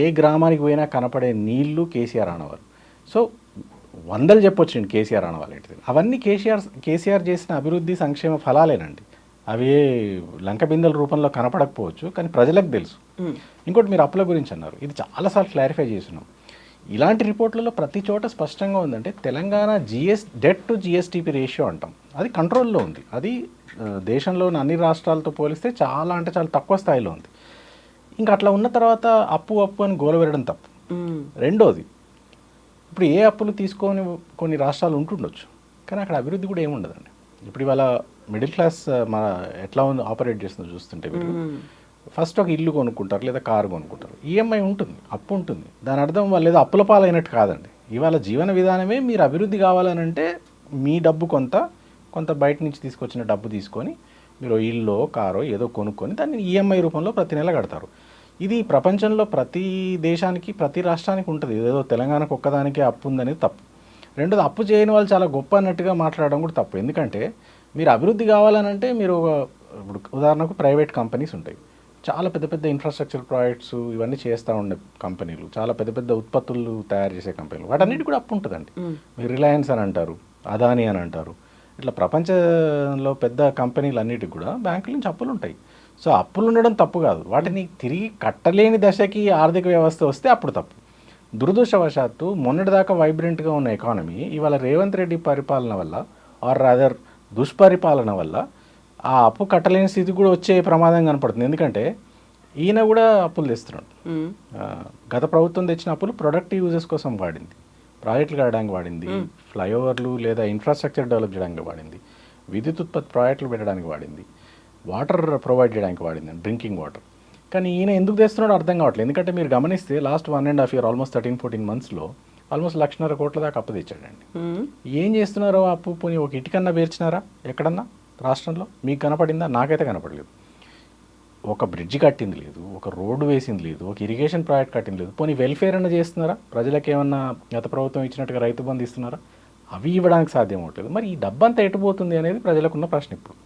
ఏ గ్రామానికి పోయినా కనపడే నీళ్లు కేసీఆర్ ఆనవాళ్ళు. సో వందలు చెప్పొచ్చు కేసీఆర్ ఆనవాళ్ళు ఏంటిది. అవన్నీ కేసీఆర్ చేసిన అభివృద్ధి సంక్షేమ ఫలాలేనండి. అవి లంక బిందెల రూపంలో కనపడకపోవచ్చు, కానీ ప్రజలకు తెలుసు. ఇంకోటి మీరు అప్పుల గురించి అన్నారు, ఇది చాలాసార్లు క్లారిఫై చేస్తున్నాం. ఇలాంటి రిపోర్ట్లలో ప్రతి చోట స్పష్టంగా ఉందంటే Telangana debt to GSTP ratio అంటాం, అది కంట్రోల్లో ఉంది. అది దేశంలోని అన్ని రాష్ట్రాలతో పోలిస్తే చాలా అంటే చాలా తక్కువ స్థాయిలో ఉంది. ఇంకా అట్లా ఉన్న తర్వాత అప్పు అని గోలవెరడం తప్పు. రెండోది, ఇప్పుడు ఏ అప్పులు తీసుకొని కొన్ని రాష్ట్రాలు ఉంటుండొచ్చు, కానీ అక్కడ అభివృద్ధి కూడా ఏముండదండి. ఇప్పుడు ఇవాళ మిడిల్ క్లాస్ మన ఎట్లా ఉంది ఆపరేట్ చేస్తుందో చూస్తుంటే మీరు ఫస్ట్ ఒక ఇల్లు కొనుక్కుంటారు లేదా కారు కొనుక్కుంటారు, ఈఎంఐ ఉంటుంది, అప్పు ఉంటుంది. దాని అర్థం వాళ్ళు ఏదో అప్పుల పాలైనట్టు కాదండి. ఇవాళ జీవన విధానమే మీరు అభివృద్ధి కావాలనంటే మీ డబ్బు కొంత బయట నుంచి తీసుకొచ్చిన డబ్బు తీసుకొని మీరు ఇల్లు కారో ఏదో కొనుక్కొని దాన్ని ఈఎంఐ రూపంలో ప్రతి నెల కడతారు. ఇది ప్రపంచంలో ప్రతి దేశానికి ప్రతి రాష్ట్రానికి ఉంటుంది. ఏదో తెలంగాణకు ఒక్కదానికే అప్పు ఉందనేది తప్పు. రెండోది, అప్పు చేయని వాళ్ళు చాలా గొప్ప అన్నట్టుగా మాట్లాడడం కూడా తప్పు. ఎందుకంటే మీరు అభివృద్ధి కావాలనంటే మీరు ఇప్పుడు ఉదాహరణకు ప్రైవేట్ కంపెనీస్ ఉంటాయి, చాలా పెద్ద పెద్ద ఇన్ఫ్రాస్ట్రక్చర్ ప్రాజెక్ట్స్ ఇవన్నీ చేస్తూ ఉండే కంపెనీలు, చాలా పెద్ద పెద్ద ఉత్పత్తులు తయారు చేసే కంపెనీలు, వాటన్నిటి కూడా అప్పు ఉంటుందండి. మీరు రిలయన్స్ అని అంటారు, అదానీ అని అంటారు, ఇట్లా ప్రపంచంలో పెద్ద కంపెనీలు అన్నిటికి కూడా బ్యాంకుల నుంచి అప్పులు ఉంటాయి. సో అప్పులు ఉండడం తప్పు కాదు, వాటిని తిరిగి కట్టలేని దశకి ఆర్థిక వ్యవస్థ వస్తే అప్పుడు తప్పు. దురదృష్టవశాత్తు మొన్నటిదాకా వైబ్రెంట్గా ఉన్న ఎకానమీ ఇవాళ రేవంత్ రెడ్డి పరిపాలన వల్ల ఆర్ రాదర్ దుష్పరిపాలన వల్ల ఆ అప్పు కట్టలేని స్థితి కూడా వచ్చే ప్రమాదం కనపడుతుంది. ఎందుకంటే ఈయన కూడా అప్పులు తెస్తున్నాడు. గత ప్రభుత్వం తెచ్చిన అప్పులు ప్రొడక్టివ్ యూజెస్ కోసం వాడింది, ప్రాజెక్టులు కట్టడానికి వాడింది, ఫ్లైఓవర్లు లేదా ఇన్ఫ్రాస్ట్రక్చర్ డెవలప్ చేయడానికి వాడింది, విద్యుత్ ఉత్పత్తి ప్రాజెక్టులు పెట్టడానికి వాడింది, వాటర్ ప్రొవైడ్ చేయడానికి వాడింది, డ్రింకింగ్ వాటర్. కానీ ఈయన ఎందుకు తెస్తున్నాడో అర్థం కావట్లేదు. ఎందుకంటే మీరు గమనిస్తే లాస్ట్ 1.5 years ఆల్మోస్ట్ 13-14 monthsలో ఆల్మోస్ట్ 1,50,000 కోట్ల దాకా అప్పు తెచ్చాడండి. ఏం చేస్తున్నారో అప్పు పోనీ ఒక ఇటుకన్నా పేర్చినారా ఎక్కడన్నా రాష్ట్రంలో? మీకు కనపడిందా? నాకైతే కనపడలేదు. ఒక బ్రిడ్జ్ కట్టింది లేదు, ఒక రోడ్డు వేసింది లేదు, ఒక ఇరిగేషన్ ప్రాజెక్ట్ కట్టింది లేదు. పోనీ వెల్ఫేర్ అన్న చేస్తున్నారా? ప్రజలకు ఏమన్నా గత ప్రభుత్వం ఇచ్చినట్టుగా రైతు బంధు ఇస్తున్నారా? అవి ఇవ్వడానికి సాధ్యం అవట్లేదు. మరి ఈ డబ్బంతా ఎటుపోతుంది అనేది ప్రజలకున్న ప్రశ్న ఇప్పుడు.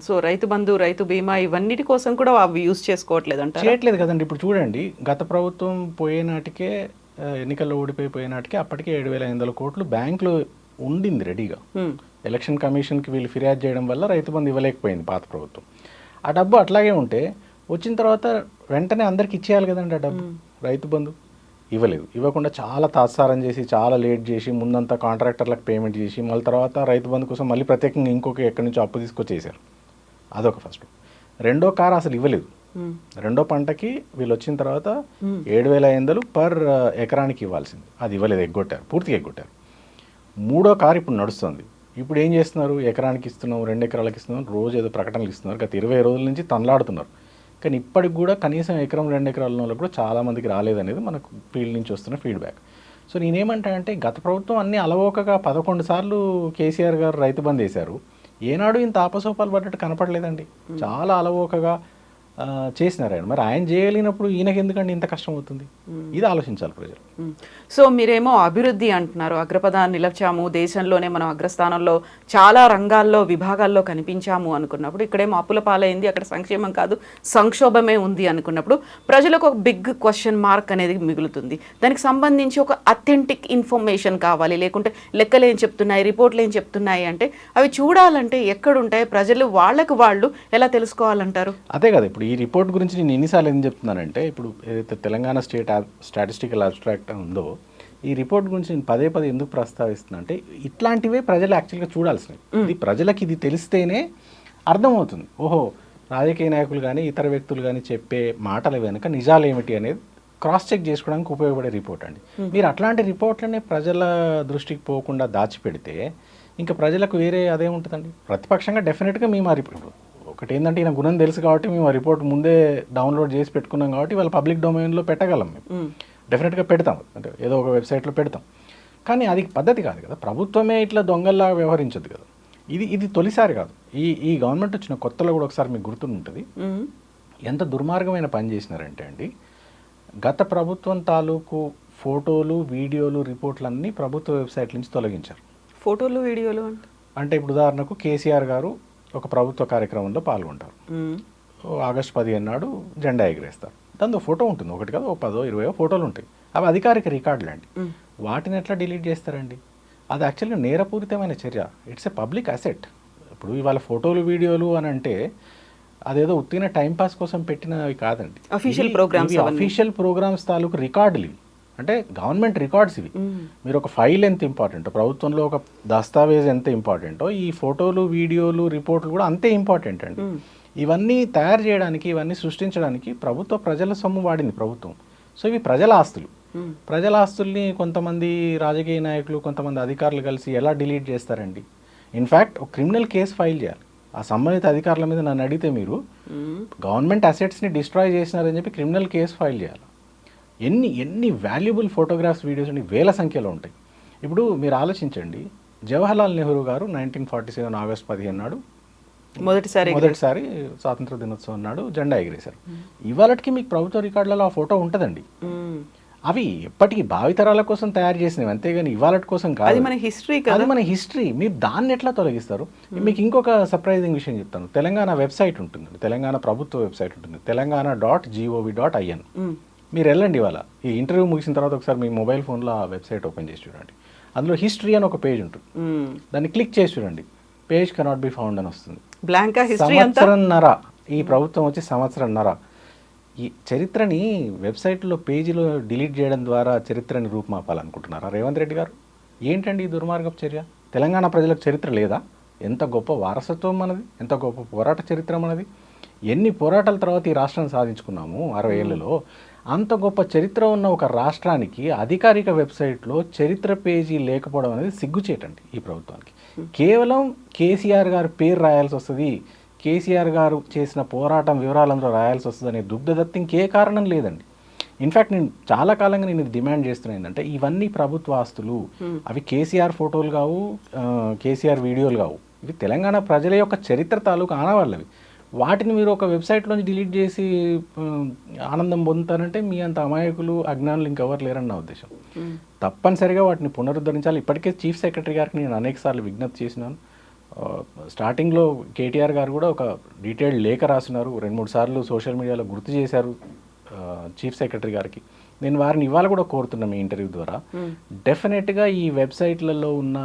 సో రైతు బంధు, రైతు బీమా ఇవన్నిటి కోసం కూడా అవి యూజ్ చేసుకోవట్లేదు అంటే చేయట్లేదు కదండి. ఇప్పుడు చూడండి, గత ప్రభుత్వం పోయేనాటికే ఎన్నికల్లో ఓడిపోయినాటికే అప్పటికే 7,500 కోట్లు బ్యాంకులో ఉండింది రెడీగా. ఎలక్షన్ కమిషన్కి వీళ్ళు ఫిర్యాదు చేయడం వల్ల రైతు బంధు ఇవ్వలేకపోయింది పాత ప్రభుత్వం. ఆ డబ్బు అట్లాగే ఉంటే వచ్చిన తర్వాత వెంటనే అందరికి ఇచ్చేయాలి కదండి ఆ డబ్బు. రైతు బంధు ఇవ్వలేదు, ఇవ్వకుండా చాలా తాత్సారం చేసి చాలా లేట్ చేసి ముందంతా కాంట్రాక్టర్లకు పేమెంట్ చేసి మళ్ళీ తర్వాత రైతు బంధు కోసం మళ్ళీ ప్రత్యేకంగా ఇంకొక ఎక్కడి నుంచో అప్పు తీసుకొచ్చేసారు. అదొక ఫస్ట్. రెండో కారు అసలు ఇవ్వలేదు. రెండో పంటకి వీళ్ళు వచ్చిన తర్వాత 7,500 పర్ ఎకరానికి ఇవ్వాల్సింది, అది ఇవ్వలేదు, ఎగ్గొట్టారు, పూర్తిగా ఎగ్గొట్టారు. మూడో కారు ఇప్పుడు నడుస్తుంది. ఇప్పుడు ఏం చేస్తున్నారు? ఎకరానికి ఇస్తున్నాం, 2 ఎకరాలకు ఇస్తున్నాం, రోజు ఏదో ప్రకటనలు ఇస్తున్నారు. గత 20 రోజుల నుంచి తనలాడుతున్నారు. కానీ ఇప్పటికి కూడా కనీసం 1-2 ఎకరాల వాళ్ళకి కూడా చాలామందికి రాలేదనేది మనకు ఫీల్డ్ నుంచి వస్తున్న ఫీడ్బ్యాక్. సో నేనేమంటానంటే గత ప్రభుత్వం అన్నీ అలవోకగా 11 సార్లు కేసీఆర్ గారు రైతు బంధు వేశారు. ఏనాడు ఇంత ఆపసోపాలు పడ్డట్టు కనపడలేదండి. చాలా అలవోకగా చేసినారు ఆయన. మరి ఆయన చేయలేనప్పుడు ఈయనకి ఎందుకండి ఇంత కష్టం అవుతుంది? ఇది ఆలోచించాలి ప్రజలు. సో మీరేమో అభివృద్ధి అంటున్నారు, అగ్రపదాన్ని నిలచాము, దేశంలోనే మనం అగ్రస్థానంలో చాలా రంగాల్లో విభాగాల్లో కనిపించాము అనుకున్నప్పుడు ఇక్కడేమో అప్పుల పాలైంది, అక్కడ సంక్షేమం కాదు సంక్షోభమే ఉంది అనుకున్నప్పుడు ప్రజలకు ఒక బిగ్ క్వశ్చన్ మార్క్ అనేది మిగులుతుంది. దానికి సంబంధించి ఒక అథెంటిక్ ఇన్ఫర్మేషన్ కావాలి, లేకుంటే లెక్కలు ఏం చెప్తున్నాయి, రిపోర్ట్లు ఏం చెప్తున్నాయి అంటే అవి చూడాలంటే ఎక్కడుంటాయి? ప్రజలు వాళ్ళకు వాళ్ళు ఎలా తెలుసుకోవాలంటారు? అదే కదా ఇప్పుడు ఈ రిపోర్ట్ గురించి నేను ఎన్నిసార్లు ఏం చెప్తున్నానంటే, ఇప్పుడు ఏదైతే తెలంగాణ స్టేట్ స్టాటిస్టికల్ అబ్స్ట్రాక్ట్ ఉందో ఈ రిపోర్ట్ గురించి నేను పదే పదే ఎందుకు ప్రస్తావిస్తున్నా అంటే ఇట్లాంటివే ప్రజలు యాక్చువల్గా చూడాల్సినవి. ఇది ప్రజలకి ఇది తెలిస్తేనే అర్థమవుతుంది. ఓహో, రాజకీయ నాయకులు కానీ ఇతర వ్యక్తులు కానీ చెప్పే మాటల వెనుక నిజాలు ఏమిటి అనేది క్రాస్ చెక్ చేసుకోవడానికి ఉపయోగపడే రిపోర్ట్ అండి. మీరు అట్లాంటి రిపోర్ట్లనే ప్రజల దృష్టికి పోకుండా దాచిపెడితే ఇంకా ప్రజలకు వేరే అదే ఉంటుందండి. ప్రతిపక్షంగా డెఫినెట్గా మేము ఆ రిపోర్ట్ ఒకటి ఏంటంటే ఈయన గుణం తెలుసు కాబట్టి మేము ఆ రిపోర్ట్ ముందే డౌన్లోడ్ చేసి పెట్టుకున్నాం కాబట్టి వాళ్ళ పబ్లిక్ డొమైన్లో పెట్టగలం. మేము డెఫినెట్గా పెడతాం, అంటే ఏదో ఒక వెబ్సైట్లో పెడతాం. కానీ అది పద్ధతి కాదు కదా, ప్రభుత్వమే ఇట్లా దొంగల్లా వ్యవహరించదు కదా. ఇది తొలిసారి కాదు, ఈ గవర్నమెంట్ వచ్చిన కొత్తలో కూడా ఒకసారి మీకు గుర్తుంటుంది ఎంత దుర్మార్గమైన పని చేసినారంటే అండి, గత ప్రభుత్వం తాలూకు ఫోటోలు, వీడియోలు, రిపోర్ట్లన్నీ ప్రభుత్వ వెబ్సైట్ నుంచి తొలగించారు. ఫోటోలు, వీడియోలు అంటే ఇప్పుడు ఉదాహరణకు కేసీఆర్ గారు ఒక ప్రభుత్వ కార్యక్రమంలో పాల్గొంటారు. ఆగస్టు 15 నాడు జెండా ఎగరేస్తారు. దాంతో ఫోటో ఉంటుంది, ఒకటి కదా, 10-20 ఫోటోలు ఉంటాయి. అవి అధికారిక రికార్డులు అండి. వాటిని ఎట్లా డిలీట్ చేస్తారండి? అది యాక్చువల్గా నేరపూరితమైన చర్య. It's a public asset. ఇప్పుడు ఇవాళ ఫోటోలు, వీడియోలు అని అంటే అదేదో ఉత్తిన టైంపాస్ కోసం పెట్టినవి కాదండి. అఫీషియల్ ప్రోగ్రామ్స్ తాలూకు రికార్డులు ఇవి. అంటే గవర్నమెంట్ రికార్డ్స్ ఇవి. మీరు ఒక ఫైల్ ఎంత ఇంపార్టెంటో, ప్రభుత్వంలో ఒక దస్తావేజ్ ఎంత ఇంపార్టెంటో, ఈ ఫోటోలు, వీడియోలు, రిపోర్ట్లు కూడా అంతే ఇంపార్టెంట్ అండి. ఇవన్నీ తయారు చేయడానికి, ఇవన్నీ సృష్టించడానికి ప్రజల సొమ్ము వాడింది ప్రభుత్వం. సో ఇవి ప్రజల ఆస్తులు. ప్రజల ఆస్తుల్ని కొంతమంది రాజకీయ నాయకులు, కొంతమంది అధికారులు కలిసి ఎలా డిలీట్ చేస్తారండి? ఇన్ఫ్యాక్ట్ ఒక క్రిమినల్ కేసు ఫైల్ చేయాలి. ఆ సంబంధిత అధికారుల మీద నన్ను అడిగితే మీరు గవర్నమెంట్ అసెట్స్ని డిస్ట్రాయ్ చేసినారని చెప్పి క్రిమినల్ కేసు ఫైల్ చేయాలి. ఎన్ని వాల్యుబుల్ ఫోటోగ్రాఫ్స్, వీడియోస్ అన్ని వేల సంఖ్యలో ఉంటాయి. ఇప్పుడు మీరు ఆలోచించండి, జవహర్లాల్ నెహ్రూ గారు 1947 ఆగస్టు 15 నాడు మొదటిసారి స్వాతంత్ర దినోత్సవం నాడు జెండా ఎగిరేశారు. ఇవాళకి మీకు ప్రభుత్వ రికార్డులలో ఆ ఫోటో ఉంటుందండి. అవి ఎప్పటికీ భావితరాల కోసం తయారు చేసినవి, అంతేగాని ఇవాళ కోసం కాదు. అది మన హిస్టరీ. మీరు దాన్ని ఎట్లా తొలగిస్తారు? మీకు ఇంకొక సర్ప్రైజింగ్ విషయం చెప్తాను. తెలంగాణ వెబ్సైట్ ఉంటుంది, తెలంగాణ ప్రభుత్వ వెబ్సైట్ ఉంటుంది, telangaana.gov.in. మీరు వెళ్ళండి, ఇవాళ ఈ ఇంటర్వ్యూ ముగిసిన తర్వాత ఒకసారి మీ మొబైల్ ఫోన్లో ఆ వెబ్సైట్ ఓపెన్ చేసి చూడండి. అందులో హిస్టరీ అని ఒక పేజ్ ఉంటుంది, దాన్ని క్లిక్ చేసి చూడండి. పేజ్ కెనాట్ బి ఫౌండ్ అని వస్తుంది. సంవత్సరంన్నర ఈ ప్రభుత్వం వచ్చి సంవత్సరంన్నర ఈ చరిత్రని వెబ్సైట్లో పేజీలో డిలీట్ చేయడం ద్వారా చరిత్రని రూపుమాపాలనుకుంటున్నారా రేవంత్ రెడ్డి గారు? ఏంటండి ఈ దుర్మార్గపు చర్య? తెలంగాణ ప్రజలకు చరిత్ర లేదా? ఎంత గొప్ప వారసత్వం మనది, ఎంత గొప్ప పోరాట చరిత్ర మనది. ఎన్ని పోరాటాల తర్వాత ఈ రాష్ట్రాన్ని సాధించుకున్నాము 60 ఏళ్లలో. అంత గొప్ప చరిత్ర ఉన్న ఒక రాష్ట్రానికి అధికారిక వెబ్సైట్లో చరిత్ర పేజీ లేకపోవడం అనేది సిగ్గుచేటండి ఈ ప్రభుత్వానికి. కేవలం కేసీఆర్ గారి పేరు రాయాల్సి వస్తుంది, కేసీఆర్ గారు చేసిన పోరాటం వివరాలందరూ రాయాల్సి వస్తుంది అనే దుగ్ధదత్తి ఇంకే కారణం లేదండి. ఇన్ఫ్యాక్ట్ నేను చాలా కాలంగా నేను డిమాండ్ చేస్తున్నా ఏంటంటే, ఇవన్నీ ప్రభుత్వ ఆస్తులు, అవి కేసీఆర్ ఫోటోలు కావు, కేసీఆర్ వీడియోలు కావు, ఇవి తెలంగాణ ప్రజల యొక్క చరిత్ర తాలూకు ఆనవాళ్ళవి. వాటిని మీరు ఒక వెబ్సైట్లోంచి డిలీట్ చేసి ఆనందం పొందుతారంటే మీ అంత అమాయకులు, అజ్ఞానులు ఇంకెవరు లేరని నా ఉద్దేశం. తప్పనిసరిగా వాటిని పునరుద్ధరించాలి. ఇప్పటికే చీఫ్ సెక్రటరీ గారికి నేను అనేకసార్లు విజ్ఞప్తి చేసినాను. స్టార్టింగ్లో కేటీఆర్ గారు కూడా ఒక డీటెయిల్డ్ లేఖ రాసినారు, 2-3 సార్లు సోషల్ మీడియాలో గుర్తు చేశారు చీఫ్ సెక్రటరీ గారికి. నేను వారిని ఇవాళ కూడా కోరుతున్నాను ఈ ఇంటర్వ్యూ ద్వారా, డెఫినెట్గా ఈ వెబ్సైట్లలో ఉన్న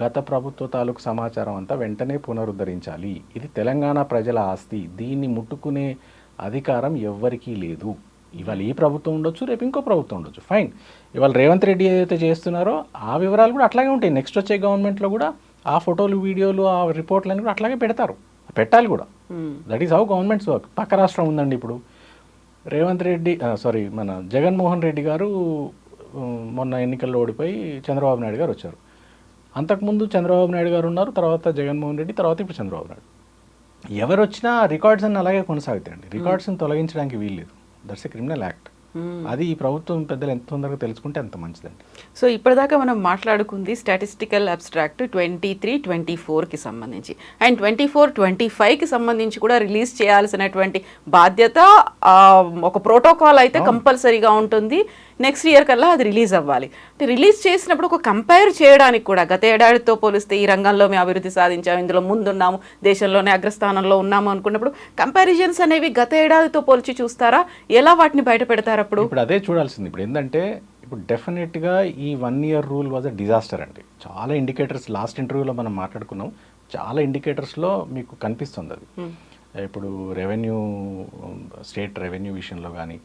గత ప్రభుత్వ తాలూకు సమాచారం అంతా వెంటనే పునరుద్ధరించాలి. ఇది తెలంగాణ ప్రజల ఆస్తి, దీన్ని ముట్టుకునే అధికారం ఎవ్వరికీ లేదు. ఇవాళ ఈ ప్రభుత్వం ఉండొచ్చు, రేపు ఇంకో ప్రభుత్వం ఉండొచ్చు, ఫైన్. ఇవాళ రేవంత్ రెడ్డి ఏదైతే చేస్తున్నారో ఆ వివరాలు కూడా అట్లాగే ఉంటాయి. నెక్స్ట్ వచ్చే గవర్నమెంట్లో కూడా ఆ ఫోటోలు, వీడియోలు, ఆ రిపోర్ట్లన్నీ కూడా అట్లాగే పెడతారు, పెట్టాలి కూడా. That is how governments work. పక్క రాష్ట్రం ఉందండి ఇప్పుడు, రేవంత్ రెడ్డి మన జగన్మోహన్ రెడ్డి గారు మొన్న ఎన్నికల్లో ఓడిపోయి చంద్రబాబు నాయుడు గారు వచ్చారు. అంతకుముందు చంద్రబాబు నాయుడు గారు ఉన్నారు, తర్వాత జగన్మోహన్ రెడ్డి, తర్వాత ఇప్పుడు చంద్రబాబు నాయుడు. ఎవరు వచ్చినా రికార్డ్స్ అన్ని అలాగే కొనసాగుతాయండి. రికార్డ్స్ని తొలగించడానికి వీల్లేదు. That's a criminal act. అది ఈ ప్రభుత్వం పెద్దలు ఎంత తొందరగా తెలుసుకుంటే అంత మంచిదండి. సో ఇప్పటిదాకా మనం మాట్లాడుకుంది స్టాటిస్టికల్ అబ్స్ట్రాక్ట్ 23-24కి సంబంధించి, అండ్ 24-25కి సంబంధించి కూడా రిలీజ్ చేయాల్సినటువంటి బాధ్యత ఒక ప్రోటోకాల్ అయితే కంపల్సరీగా ఉంటుంది. నెక్స్ట్ ఇయర్ కల్లా అది రిలీజ్ అవ్వాలి. అంటే రిలీజ్ చేసినప్పుడు ఒక కంపేర్ చేయడానికి కూడా, గత ఏడాదితో పోలిస్తే ఈ రంగంలో మేము అభివృద్ధి సాధించాము, ఇందులో ముందున్నాము, దేశంలోనే అగ్రస్థానంలో ఉన్నాము అనుకున్నప్పుడు కంపారిజన్స్ అనేవి గత ఏడాదితో పోల్చి చూస్తారా? ఎలా వాటిని బయట పెడతారు అప్పుడు? ఇప్పుడు అదే చూడాల్సింది. ఇప్పుడు ఏంటంటే, ఇప్పుడు డెఫినెట్గా ఈ 1 year rule was a disaster అండి. చాలా ఇండికేటర్స్ లాస్ట్ ఇంటర్వ్యూలో మనం మాట్లాడుకున్నాం, చాలా ఇండికేటర్స్లో మీకు కనిపిస్తుంది అది. ఇప్పుడు స్టేట్ రెవెన్యూ విషయంలో కానీ,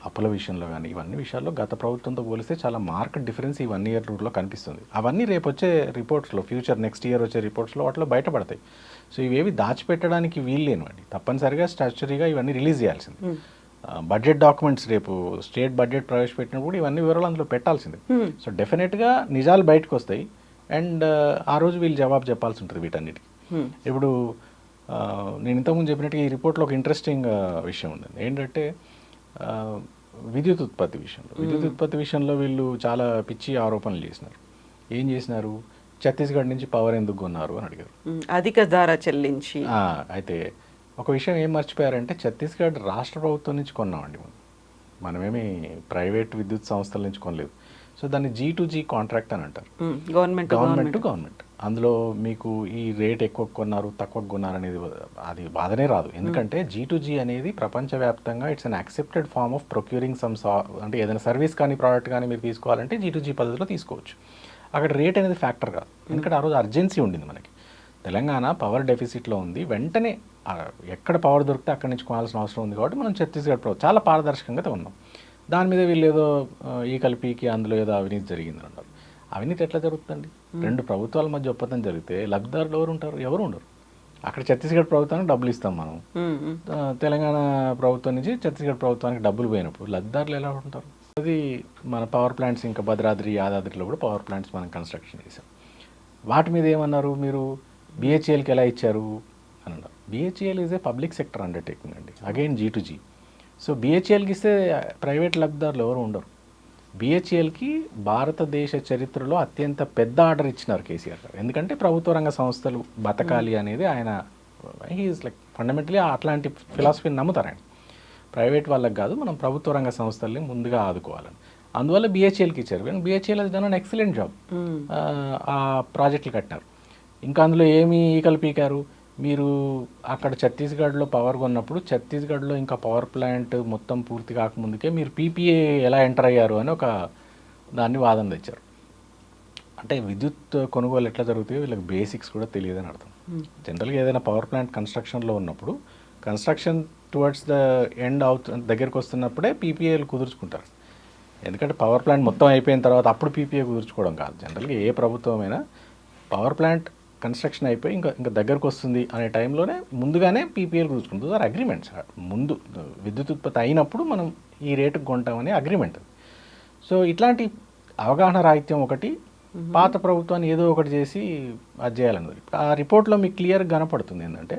అప్పుల విషయంలో కానీ ఇవన్నీ విషయాల్లో గత ప్రభుత్వంతో పోలిస్తే చాలా మార్కెట్ డిఫరెన్స్ ఈ 1 ఇయర్ రూట్లో కనిపిస్తుంది. అవన్నీ రేపు వచ్చే రిపోర్ట్స్లో నెక్స్ట్ ఇయర్ వచ్చే రిపోర్ట్స్లో వాటిలో బయటపడతాయి. సో ఇవేవి దాచిపెట్టడానికి వీలు లేనివ్వండి, తప్పనిసరిగా స్టాచ్యురీగా ఇవన్నీ రిలీజ్ చేయాల్సింది. బడ్జెట్ డాక్యుమెంట్స్ రేపు స్టేట్ బడ్జెట్ ప్రవేశపెట్టినప్పుడు ఇవన్నీ వివరాలు అందులో పెట్టాల్సిందే. సో డెఫినెట్గా నిజాలు బయటకు వస్తాయి అండ్ ఆ రోజు వీళ్ళు జవాబు చెప్పాల్సి ఉంటుంది వీటన్నిటికీ. ఇప్పుడు నేను ఇంతకుముందు చెప్పినట్టుగా ఈ రిపోర్ట్లో ఒక ఇంట్రెస్టింగ్ విషయం ఉంది. ఏంటంటే విద్యుత్ ఉత్పత్తి విషయంలో వీళ్ళు చాలా పిచ్చి ఆరోపణలు చేసినారు. ఏం చేసినారు? ఛత్తీస్గఢ్ నుంచి పవర్ ఎందుకు కొన్నారు అని అడిగారు, అధిక ధర చెల్లించి. అయితే ఒక విషయం ఏం మర్చిపోయారంటే ఛత్తీస్గఢ్ రాష్ట్ర ప్రభుత్వం నుంచి కొన్నామండి. మనమేమి ప్రైవేట్ విద్యుత్ సంస్థల నుంచి కొనలేదు. సో దాన్ని G2G కాంట్రాక్ట్ అని అంటారు, గవర్నమెంట్ టు గవర్నమెంట్. అందులో మీకు ఈ రేట్ ఎక్కువ కొన్నారు తక్కువ కొన్నారు అనేది అది బాధనే రాదు. ఎందుకంటే G2G అనేది ప్రపంచవ్యాప్తంగా it's an accepted form of procuring some అంటే ఏదైనా సర్వీస్ కానీ ప్రోడక్ట్ కానీ మీరు తీసుకోవాలంటే G2G పద్ధతిలో తీసుకోవచ్చు. అక్కడ రేట్ అనేది ఫ్యాక్టర్ కాదు. ఎందుకంటే ఆ రోజు అర్జెన్సీ ఉండింది మనకి. తెలంగాణ పవర్ డెఫిసిట్లో ఉంది, వెంటనే ఎక్కడ పవర్ దొరికితే అక్కడి నుంచి కొనాల్సిన అవసరం ఉంది. కాబట్టి మనం ఛత్తీస్గఢ్ ప్రభుత్వం చాలా పారదర్శకంగా ఉన్నాం. దాని మీద వీళ్ళు ఏదో ఈ కలిపికి అందులో ఏదో అవినీతి జరిగిందని అన్నారు. అవినీతి ఎట్లా జరుగుతుందండి? రెండు ప్రభుత్వాల మధ్య ఒప్పందం జరిగితే లబ్ధిదారులు ఎవరు ఉంటారు? ఎవరు ఉండరు. అక్కడ ఛత్తీస్గఢ్ ప్రభుత్వానికి డబ్బులు ఇస్తాం మనం, తెలంగాణ ప్రభుత్వం నుంచి ఛత్తీస్గఢ్ ప్రభుత్వానికి డబ్బులు పోయినప్పుడు లబ్ధిదారులు ఎలా ఉంటారు? అది మన పవర్ ప్లాంట్స్ ఇంకా భద్రాద్రి యాదాద్రిలో కూడా పవర్ ప్లాంట్స్ మనం కన్స్ట్రక్షన్ చేసాం. వాటి మీద ఏమన్నారు మీరు? BHELకి ఎలా ఇచ్చారు అని అన్నారు. BHEL is a public sector undertaking అండి, అగైన్ G2G. సో BHELకి ఇస్తే ప్రైవేట్ లబ్ధిదారులు ఎవరు ఉండరు. BHELకి భారతదేశ చరిత్రలో అత్యంత పెద్ద ఆర్డర్ ఇచ్చినారు కేసీఆర్ గారు. ఎందుకంటే ప్రభుత్వ రంగ సంస్థలు బతకాలి అనేది ఆయన హీఈస్ లైక్ ఫండమెంటలీ అట్లాంటి ఫిలాసఫీని నమ్ముతారు ఆయన. ప్రైవేట్ వాళ్ళకి కాదు, మనం ప్రభుత్వ రంగ సంస్థల్ని ముందుగా ఆదుకోవాలని. అందువల్ల BHELకి ఇచ్చారు. కానీ BHEL అది డన్ ఎక్సలెంట్ జాబ్. ఆ ప్రాజెక్టులు కట్టినారు. ఇంకా అందులో ఏమి ఈకలు పీకారు? మీరు అక్కడ ఛత్తీస్గఢ్లో పవర్ కొన్నప్పుడు ఛత్తీస్గఢ్లో ఇంకా పవర్ ప్లాంట్ మొత్తం పూర్తి కాకముందుకే మీరు PPA ఎలా ఎంటర్ అయ్యారు అని ఒక దాన్ని వాదన తెచ్చారు. అంటే విద్యుత్ కొనుగోలు ఎట్లా జరుగుతాయో వీళ్ళకి బేసిక్స్ కూడా తెలియదని అర్థం. జనరల్గా ఏదైనా పవర్ ప్లాంట్ కన్స్ట్రక్షన్లో ఉన్నప్పుడు కన్స్ట్రక్షన్ టువర్డ్స్ ద ఎండ్ దగ్గరికి వస్తున్నప్పుడే PPAలు కుదుర్చుకుంటారు. ఎందుకంటే పవర్ ప్లాంట్ మొత్తం అయిపోయిన తర్వాత అప్పుడు PPA కుదుర్చుకోవడం కాదు. జనరల్గా ఏ ప్రభుత్వమైనా పవర్ ప్లాంట్ కన్స్ట్రక్షన్ అయిపోయి ఇంకా దగ్గరకు వస్తుంది అనే టైంలోనే ముందుగానే PPAలు కుదుర్చుకుంటుంది. Are agreements. ముందు విద్యుత్ ఉత్పత్తి అయినప్పుడు మనం ఈ రేటుకు కొంటామనే అగ్రిమెంట్. సో ఇట్లాంటి అవగాహన రాహిత్యం ఒకటి, పాత ప్రభుత్వాన్ని ఏదో ఒకటి చేసి అది చేయాలన్నది. ఆ రిపోర్ట్లో మీకు క్లియర్గా కనపడుతుంది ఏంటంటే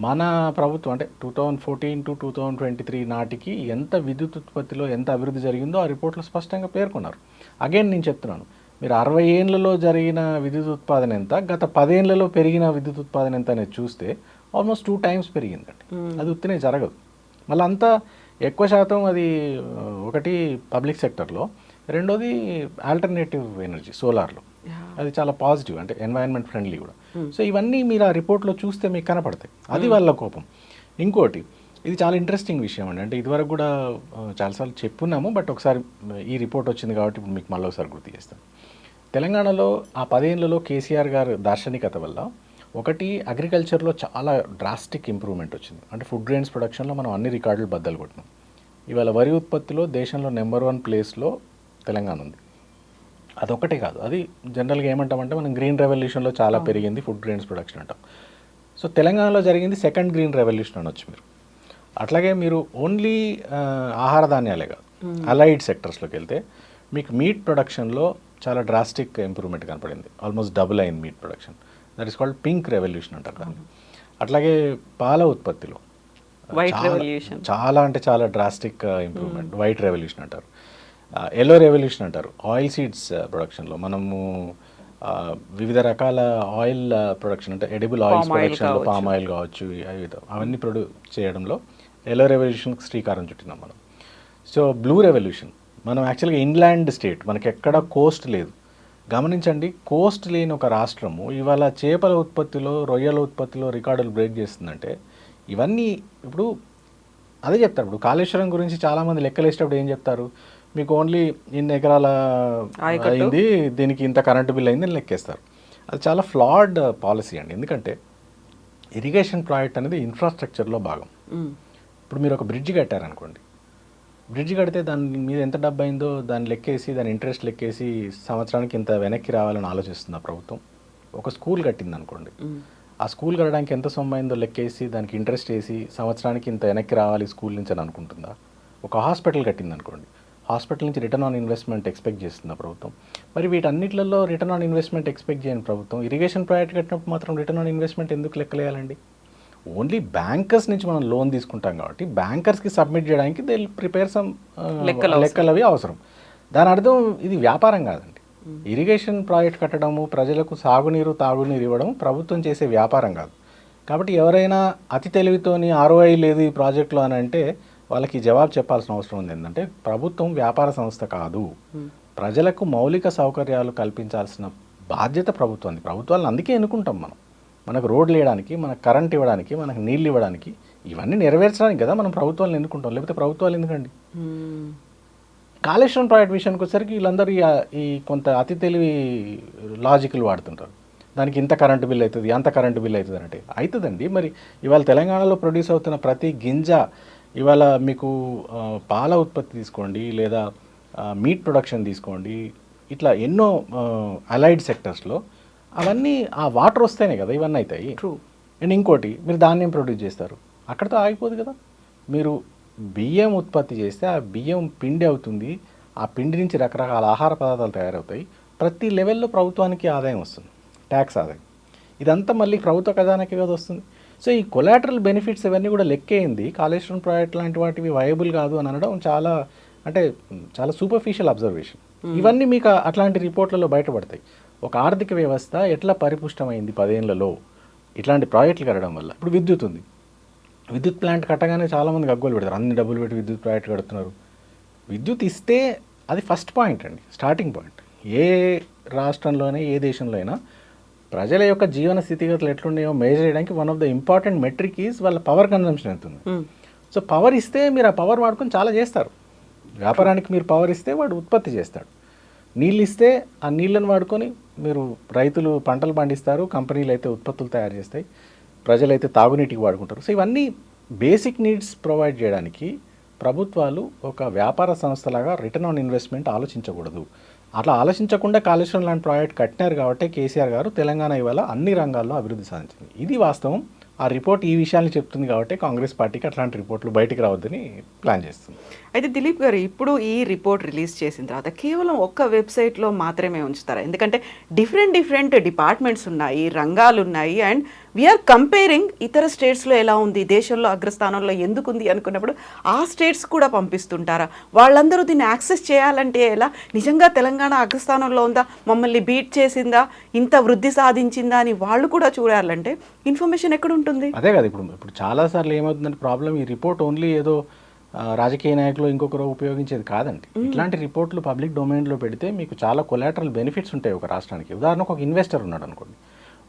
మన ప్రభుత్వం అంటే 2014 to 2023 నాటికి ఎంత విద్యుత్ ఉత్పత్తిలో ఎంత అభివృద్ధి జరిగిందో ఆ రిపోర్ట్లో స్పష్టంగా పేర్కొన్నారు. అగైన్ నేను చెప్తున్నాను, మీరు 60 ఏళ్లలో జరిగిన విద్యుత్ ఉత్పాదన ఎంత, గత 10 ఏళ్లలో పెరిగిన విద్యుత్ ఉత్పాదన ఎంత అనేది చూస్తే ఆల్మోస్ట్ 2 times పెరిగిందండి. అది ఉత్తినే జరగదు. మళ్ళీ అంతా ఎక్కువ శాతం అది ఒకటి పబ్లిక్ సెక్టర్లో, రెండోది ఆల్టర్నేటివ్ ఎనర్జీ సోలార్లో. అది చాలా పాజిటివ్, అంటే ఎన్వైరన్మెంట్ ఫ్రెండ్లీ కూడా. సో ఇవన్నీ మీరు ఆ రిపోర్ట్లో చూస్తే మీకు కనపడతాయి. అది వాళ్ళ కోపం. ఇంకోటి, ఇది చాలా ఇంట్రెస్టింగ్ విషయం అండి. అంటే ఇదివరకు కూడా చాలాసార్లు చెప్పున్నాము, బట్ ఒకసారి ఈ రిపోర్ట్ వచ్చింది కాబట్టి ఇప్పుడు మీకు మళ్ళీ ఒకసారి గుర్తు చేస్తాను. తెలంగాణలో ఆ 10 ఏళ్లలో కేసీఆర్ గారు దార్శనికత వల్ల ఒకటి అగ్రికల్చర్లో చాలా డ్రాస్టిక్ ఇంప్రూవ్మెంట్ వచ్చింది. అంటే ఫుడ్ గ్రెయిన్స్ ప్రొడక్షన్లో మనం అన్ని రికార్డులు బద్దలు కొట్టినాం. ఇవాళ వరి ఉత్పత్తిలో దేశంలో నెంబర్ 1 ప్లేస్లో తెలంగాణ ఉంది. అదొకటే కాదు, అది జనరల్గా ఏమంటామంటే మనం గ్రీన్ రెవల్యూషన్లో చాలా పెరిగింది ఫుడ్ గ్రెయిన్స్ ప్రొడక్షన్ అంటాం. సో తెలంగాణలో జరిగింది సెకండ్ గ్రీన్ రెవల్యూషన్ అనొచ్చు మీరు. అట్లాగే మీరు ఓన్లీ ఆహార ధాన్యాలే కాదు, అలైడ్ సెక్టర్స్లోకి వెళ్తే మీకు మీట్ ప్రొడక్షన్లో చాలా డ్రాస్టిక్ ఇంప్రూవ్మెంట్ కనపడింది. ఆల్మోస్ట్ డబుల్ అయింది meat production. That is called pink revolution అంటారు దాన్ని. అట్లాగే పాల ఉత్పత్తిలో చాలా అంటే చాలా డ్రాస్టిక్ ఇంప్రూవ్మెంట్, వైట్ రెవల్యూషన్ అంటారు. ఎల్లో రెవల్యూషన్ అంటారు. ఆయిల్ సీడ్స్ ప్రొడక్షన్లో మనము వివిధ రకాల ఆయిల్ ప్రొడక్షన్, అంటే ఎడిబుల్ ఆయిల్స్ ప్రొడక్షన్లో పామ్ ఆయిల్ కావచ్చు, అవన్నీ చేయడంలో ఎల్లో రెవల్యూషన్కి శ్రీకారం చుట్టినాం మనం. సో బ్లూ రెవల్యూషన్, మనం యాక్చువల్గా ఇన్లాండ్ స్టేట్, మనకి ఎక్కడ కోస్ట్ లేదు. గమనించండి, కోస్ట్ లేని ఒక రాష్ట్రము ఇవాళ చేపల ఉత్పత్తిలో, రొయ్యల ఉత్పత్తిలో రికార్డులు బ్రేక్ చేస్తుందంటే ఇవన్నీ ఇప్పుడు అదే చెప్తారు. ఇప్పుడు కాళేశ్వరం గురించి చాలామంది లెక్కలేసేటప్పుడు ఏం చెప్తారు, మీకు ఓన్లీ ఇన్ని ఎకరాల అయింది, దీనికి ఇంత కరెంటు బిల్ అయింది అని లెక్కేస్తారు. అది చాలా ఫ్లాడ్ పాలసీ అండి. ఎందుకంటే ఇరిగేషన్ ప్రాజెక్ట్ అనేది ఇన్ఫ్రాస్ట్రక్చర్లో భాగం. ఇప్పుడు మీరు ఒక బ్రిడ్జ్ కట్టారనుకోండి, బ్రిడ్జ్ కడితే దాని మీద ఎంత డబ్బు అయిందో దాన్ని లెక్కేసి దాని ఇంట్రెస్ట్ లెక్కేసి సంవత్సరానికి ఇంత వెనక్కి రావాలని ఆలోచిస్తుంది ఆ ప్రభుత్వం. ఒక స్కూల్ కట్టింది అనుకోండి, ఆ స్కూల్ కట్టడానికి ఎంత సొమ్ము అయిందో లెక్కేసి దానికి ఇంట్రెస్ట్ వేసి సంవత్సరానికి ఇంత వెనక్కి రావాలి స్కూల్ నుంచి అని అనుకుంటుందా? ఒక హాస్పిటల్ కట్టింది అనుకోండి, హాస్పిటల్ నుంచి రిటర్న్ ఆన్ ఇన్వెస్ట్మెంట్ ఎక్స్పెక్ట్ చేస్తుంది ప్రభుత్వం. మరి వీటన్నిటిలో రిటర్న్ ఆన్ ఇన్వెస్ట్మెంట్ ఎక్స్పెక్ట్ చేయని ప్రభుత్వం ఇరిగేషన్ ప్రాజెక్ట్ కట్టినప్పుడు మాత్రం రిటర్న్ ఆన్ ఇన్వెస్ట్మెంట్ ఎందుకు లెక్కలేయాలండి? ఓన్లీ బ్యాంకర్స్ నుంచి మనం లోన్ తీసుకుంటాం కాబట్టి బ్యాంకర్స్కి సబ్మిట్ చేయడానికి దే ప్రిపేర్ సమ్ లెక్కలు అవి అవసరం. దాని అర్థం ఇది వ్యాపారం కాదండి. ఇరిగేషన్ ప్రాజెక్ట్ కట్టడము, ప్రజలకు సాగునీరు తాగునీరు ఇవ్వడం ప్రభుత్వం చేసే వ్యాపారం కాదు. కాబట్టి ఎవరైనా అతి తెలివితోని ROI లేదు ఈ ప్రాజెక్టులో అని అంటే వాళ్ళకి జవాబు చెప్పాల్సిన అవసరం ఉంది. ఏంటంటే ప్రభుత్వం వ్యాపార సంస్థ కాదు, ప్రజలకు మౌలిక సౌకర్యాలు కల్పించాల్సిన బాధ్యత ప్రభుత్వాన్ని. ప్రభుత్వాలను అందుకే ఎన్నుకుంటాం మనం, మనకు రోడ్లు వేయడానికి, మనకు కరెంట్ ఇవ్వడానికి, మనకు నీళ్ళు ఇవ్వడానికి, ఇవన్నీ నెరవేర్చడానికి కదా మనం ప్రభుత్వాలను ఎన్నుకుంటాం. లేకపోతే ప్రభుత్వాలు ఎందుకండి? కాళేశ్వరం ప్రాజెక్ట్ విషయానికి వచ్చేసరికి వీళ్ళందరూ ఈ కొంత అతి తెలివి లాజికల్ వాడుతుంటారు. దానికి ఇంత కరెంటు బిల్ అవుతుంది, అంత కరెంటు బిల్ అవుతుంది అంటే అవుతుందండి. మరి ఇవాళ తెలంగాణలో ప్రొడ్యూస్ అవుతున్న ప్రతి గింజ, ఇవాళ మీకు పాల ఉత్పత్తి తీసుకోండి, లేదా మీట్ ప్రొడక్షన్ తీసుకోండి, ఇట్లా ఎన్నో అలైడ్ సెక్టర్స్లో అవన్నీ ఆ వాటర్ వస్తేనే కదా ఇవన్నీ అవుతాయి. అండ్ ఇంకోటి, మీరు ధాన్యం ప్రొడ్యూస్ చేస్తారు, అక్కడితో ఆగిపోదు కదా. మీరు బియ్యం ఉత్పత్తి చేస్తే ఆ బియ్యం పిండి అవుతుంది, ఆ పిండి నుంచి రకరకాల ఆహార పదార్థాలు తయారవుతాయి. ప్రతి లెవెల్లో ప్రభుత్వానికి ఆదాయం వస్తుంది, ట్యాక్స్ ఆదాయం. ఇదంతా మళ్ళీ ప్రభుత్వ ఖజానాకి కదా వస్తుంది. సో ఈ కొలాటరల్ బెనిఫిట్స్ ఇవన్నీ కూడా లెక్కేయింది. కాళేశ్వరం ప్రాజెక్ట్ లాంటి వాటివి వయబుల్ కాదు అని అనడం చాలా చాలా సూపర్ఫిషియల్ అబ్జర్వేషన్. ఇవన్నీ మీకు అట్లాంటి రిపోర్ట్లలో బయటపడతాయి. ఒక ఆర్థిక వ్యవస్థ ఎట్లా పరిపుష్టమైంది 10 ఏళ్లలో ఇట్లాంటి ప్రాజెక్టులు కట్టడం వల్ల. ఇప్పుడు విద్యుత్ ఉంది, విద్యుత్ ప్లాంట్ కట్టగానే చాలామంది గగ్గోలు పెడతారు, అన్ని డబ్బులు పెట్టి విద్యుత్ ప్రాజెక్ట్ కడుతున్నారు. విద్యుత్ ఇస్తే అది ఫస్ట్ పాయింట్ అండి, స్టార్టింగ్ పాయింట్. ఏ రాష్ట్రంలోనే ఏ దేశంలో అయినా ప్రజల యొక్క జీవన స్థితిగతులు ఎట్లున్నాయో మేజర్ చేయడానికి one of the important metric is వాళ్ళ పవర్ కన్జంప్షన్ ఎంత ఉంది. సో పవర్ ఇస్తే మీరు ఆ పవర్ వాడుకొని చాలా చేస్తారు. వ్యాపారానికి మీరు పవర్ ఇస్తే వాడు ఉత్పత్తి చేస్తాడు. నీళ్ళు ఇస్తే ఆ నీళ్ళను వాడుకొని మీరు రైతులు పంటలు పండిస్తారు, కంపెనీలు అయితే ఉత్పత్తులు తయారు చేస్తాయి, ప్రజలైతే తాగునీటికి వాడుకుంటారు. సో ఇవన్నీ బేసిక్ నీడ్స్ ప్రొవైడ్ చేయడానికి ప్రభుత్వాలు ఒక వ్యాపార సంస్థలాగా రిటర్న్ ఆన్ ఇన్వెస్ట్మెంట్ ఆలోచించకూడదు. అట్లా ఆలోచించకుండా కాళేశ్వరం లాంటి ప్రాజెక్ట్ కట్టినారు కాబట్టి కేసీఆర్ గారు తెలంగాణ ఇవాళ అన్ని రంగాల్లో అభివృద్ధి సాధించింది. ఇది వాస్తవం. ఆ రిపోర్ట్ ఈ విషయాన్ని చెప్తుంది కాబట్టి కాంగ్రెస్ పార్టీకి అట్లాంటి రిపోర్ట్లు బయటికి రావద్దని ప్లాన్ చేస్తుంది. అయితే దిలీప్ గారు, ఇప్పుడు ఈ రిపోర్ట్ రిలీజ్ చేసిన తర్వాత కేవలం ఒక్క వెబ్సైట్లో మాత్రమే ఉంచుతారా? ఎందుకంటే డిఫరెంట్ డిపార్ట్మెంట్స్ ఉన్నాయి, రంగాలు ఉన్నాయి, అండ్ వీఆర్ కంపేరింగ్ ఇతర స్టేట్స్లో ఎలా ఉంది, దేశంలో అగ్రస్థానంలో ఎందుకుంది అనుకున్నప్పుడు ఆ స్టేట్స్ కూడా పంపిస్తుంటారా? వాళ్ళందరూ దీన్ని యాక్సెస్ చేయాలంటే ఎలా? నిజంగా తెలంగాణ అగ్రస్థానంలో ఉందా, మమ్మల్ని బీట్ చేసిందా, ఇంత వృద్ధి సాధించిందా అని వాళ్ళు కూడా చూడాలంటే ఇన్ఫర్మేషన్ ఎక్కడ ఉంటుంది? అదే కదా ఇప్పుడు చాలాసార్లు ఏమవుతుందంటే ప్రాబ్లం, ఈ రిపోర్ట్ ఓన్లీ ఏదో రాజకీయ నాయకులు ఇంకొకరు ఉపయోగించేది కాదండి. ఇట్లాంటి రిపోర్ట్లు పబ్లిక్ డొమైన్లో పెడితే మీకు చాలా కొలాటరల్ బెనిఫిట్స్ ఉంటాయి ఒక రాష్ట్రానికి. ఉదాహరణకు ఒక ఇన్వెస్టర్ ఉన్నాడు అనుకోండి,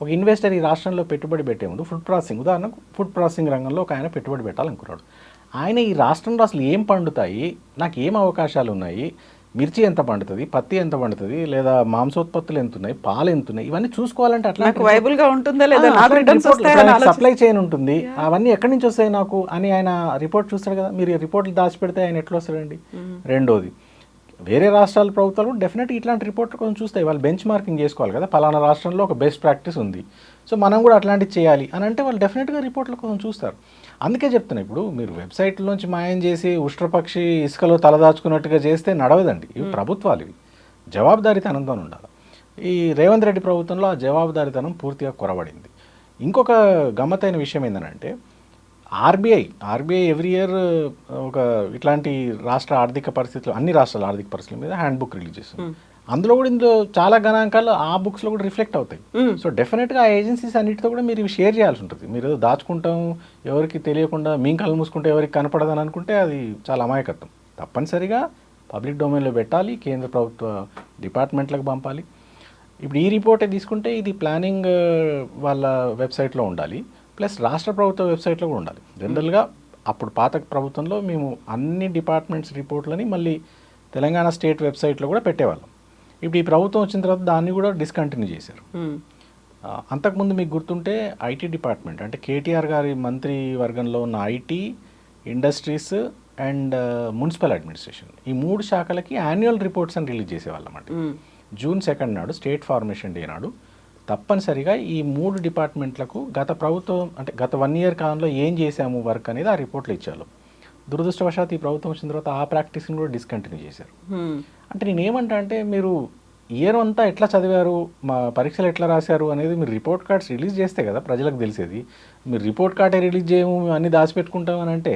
ఒక ఇన్వెస్టర్ ఈ రాష్ట్రంలో పెట్టుబడి పెట్టే ముందు ఉదాహరణకు ఫుడ్ ప్రాసెసింగ్ రంగంలో ఒక ఆయన పెట్టుబడి పెట్టాలనుకున్నాడు. ఆయన ఈ రాష్ట్రంలో అసలు ఏం పండుతాయి, నాకు ఏం అవకాశాలు ఉన్నాయి, మిర్చి ఎంత పండుతుంది, పత్తి ఎంత పండుతుంది, లేదా మాంసోత్పత్తులు ఎంత ఉన్నాయి, పాలు ఎంత ఉన్నాయి, ఇవన్నీ చూసుకోవాలంటే అట్లా సప్లై చైన్ ఉంటుంది, అవన్నీ ఎక్కడి నుంచి వస్తాయి నాకు అని ఆయన రిపోర్ట్ చూస్తాడు కదా. మీరు రిపోర్ట్లు దాచిపెడితే ఆయన ఎట్లా వస్తాడండి? రెండోది, వేరే రాష్ట్రాల ప్రభుత్వాలు కూడా డెఫినెట్గా ఇట్లాంటి రిపోర్ట్లు కొంచెం చూస్తాయి. వాళ్ళు బెంచ్ మార్కింగ్ చేసుకోవాలి కదా, పలానా రాష్ట్రంలో ఒక బెస్ట్ ప్రాక్టీస్ ఉంది, సో మనం కూడా అట్లాంటివి చేయాలి అని అంటే వాళ్ళు డెఫినెట్గా రిపోర్ట్లు కొంచెం చూస్తారు. అందుకే చెప్తున్నా, ఇప్పుడు మీరు వెబ్సైట్లోంచి మాయం చేసి ఉష్ట్రపక్షి ఇసుకలో తలదాచుకున్నట్టుగా చేస్తే నడవదండి. ఇవి ప్రభుత్వాలు, ఇవి జవాబుదారీతనంతో ఉండాలి. ఈ రేవంత్ రెడ్డి ప్రభుత్వంలో ఆ జవాబుదారీతనం పూర్తిగా కొరబడింది. ఇంకొక గమ్మత్తైన విషయం ఏంటంటే ఆర్బీఐ ఎవ్రీ ఇయర్ ఒక ఇట్లాంటి రాష్ట్ర ఆర్థిక పరిస్థితులు, అన్ని రాష్ట్రాల ఆర్థిక పరిస్థితుల మీద హ్యాండ్ బుక్ రిలీజ్ చేస్తుంది. అందులో కూడా ఇందులో చాలా గణాంకాలు ఆ బుక్స్లో కూడా రిఫ్లెక్ట్ అవుతాయి. సో డెఫినెట్గా ఆ ఏజెన్సీస్ అన్నిటితో కూడా మీరు ఇవి షేర్ చేయాల్సి ఉంటుంది. మీరు ఏదో దాచుకుంటాం, ఎవరికి తెలియకుండా మీ కళ్ళు మూసుకుంటే ఎవరికి కనపడదని అనుకుంటే అది చాలా అమాయకత్వం. తప్పనిసరిగా పబ్లిక్ డొమైన్లో పెట్టాలి, కేంద్ర ప్రభుత్వ డిపార్ట్మెంట్లకు పంపాలి. ఇప్పుడు ఈ రిపోర్టే తీసుకుంటే ఇది ప్లానింగ్ వాళ్ళ వెబ్సైట్లో ఉండాలి, ప్లస్ రాష్ట్ర ప్రభుత్వ వెబ్సైట్లో కూడా ఉండాలి. జనరల్గా అప్పుడు పాత ప్రభుత్వంలో మేము అన్ని డిపార్ట్మెంట్స్ రిపోర్ట్లని మళ్ళీ తెలంగాణ స్టేట్ వెబ్సైట్లో కూడా పెట్టేవాళ్ళం. ఇప్పుడు ఈ ప్రభుత్వం వచ్చిన తర్వాత దాన్ని కూడా డిస్కంటిన్యూ చేశారు. అంతకుముందు మీకు గుర్తుంటే ఐటీ డిపార్ట్మెంట్, అంటే కేటీఆర్ గారి మంత్రి వర్గంలో ఉన్న IT, industries, and municipal administration, ఈ 3 శాఖలకి యాన్యువల్ రిపోర్ట్స్ అని రిలీజ్ చేసేవాళ్ళమాట. జూన్ 2 నాడు స్టేట్ ఫార్మేషన్ డే నాడు తప్పనిసరిగా ఈ 3 డిపార్ట్మెంట్లకు గత ప్రభుత్వం అంటే గత 1 ఇయర్ కాలంలో ఏం చేశాము వర్క్ అనేది ఆ రిపోర్ట్లు ఇచ్చారు. దురదృష్టవశాత్తు ఈ ప్రభుత్వం వచ్చిన తర్వాత ఆ ప్రాక్టీస్ని కూడా డిస్కంటిన్యూ చేశారు. అంటే నేనేమంటా అంటే మీరు ఇయర్ అంతా ఎట్లా చదివారు, మా పరీక్షలు ఎట్లా రాశారు అనేది మీరు రిపోర్ట్ కార్డ్స్ రిలీజ్ చేస్తే కదా ప్రజలకు తెలిసేది. మీరు రిపోర్ట్ కార్డే రిలీజ్ చేయము, మేము అన్నీ దాచిపెట్టుకుంటామని అంటే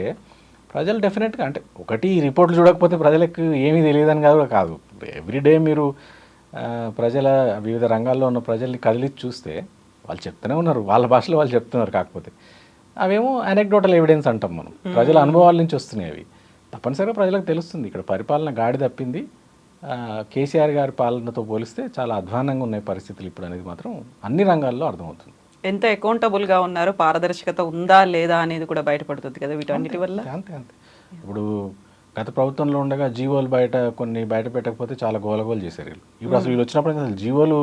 ప్రజలు డెఫినెట్గా అంటే ఒకటి ఈ రిపోర్ట్లు చూడకపోతే ప్రజలకు ఏమీ తెలియదని కాదు. ఎవ్రీడే మీరు ప్రజల వివిధ రంగాల్లో ఉన్న ప్రజల్ని కదిలిచ్చి చూస్తే వాళ్ళు చెప్తూనే ఉన్నారు, వాళ్ళ భాషలో వాళ్ళు చెప్తున్నారు. కాకపోతే అవేమో అనెక్డోటల్ ఎవిడెన్స్ అంటాం మనం, ప్రజల అనుభవాల నుంచి వస్తున్నాయి అవి. తప్పనిసరిగా ప్రజలకు తెలుస్తుంది ఇక్కడ పరిపాలన గాడి తప్పింది. కేసీఆర్ గారి పాలనతో పోలిస్తే చాలా అధ్వానంగా ఉన్నాయి పరిస్థితులు ఇప్పుడు అనేది మాత్రం అన్ని రంగాల్లో అర్థమవుతుంది. ఎంత అకౌంటబుల్గా ఉన్నారు, పారదర్శకత ఉందా లేదా అనేది కూడా బయటపడుతుంది కదా వీటన్నిటి వల్ల. అంతే ఇప్పుడు గత ప్రభుత్వంలో ఉండగా జీవోలు కొన్ని బయట పెట్టకపోతే చాలా గోలగోలు చేశారు వీళ్ళు. ఇప్పుడు అసలు వీళ్ళు వచ్చినప్పుడు అసలు జీవోలు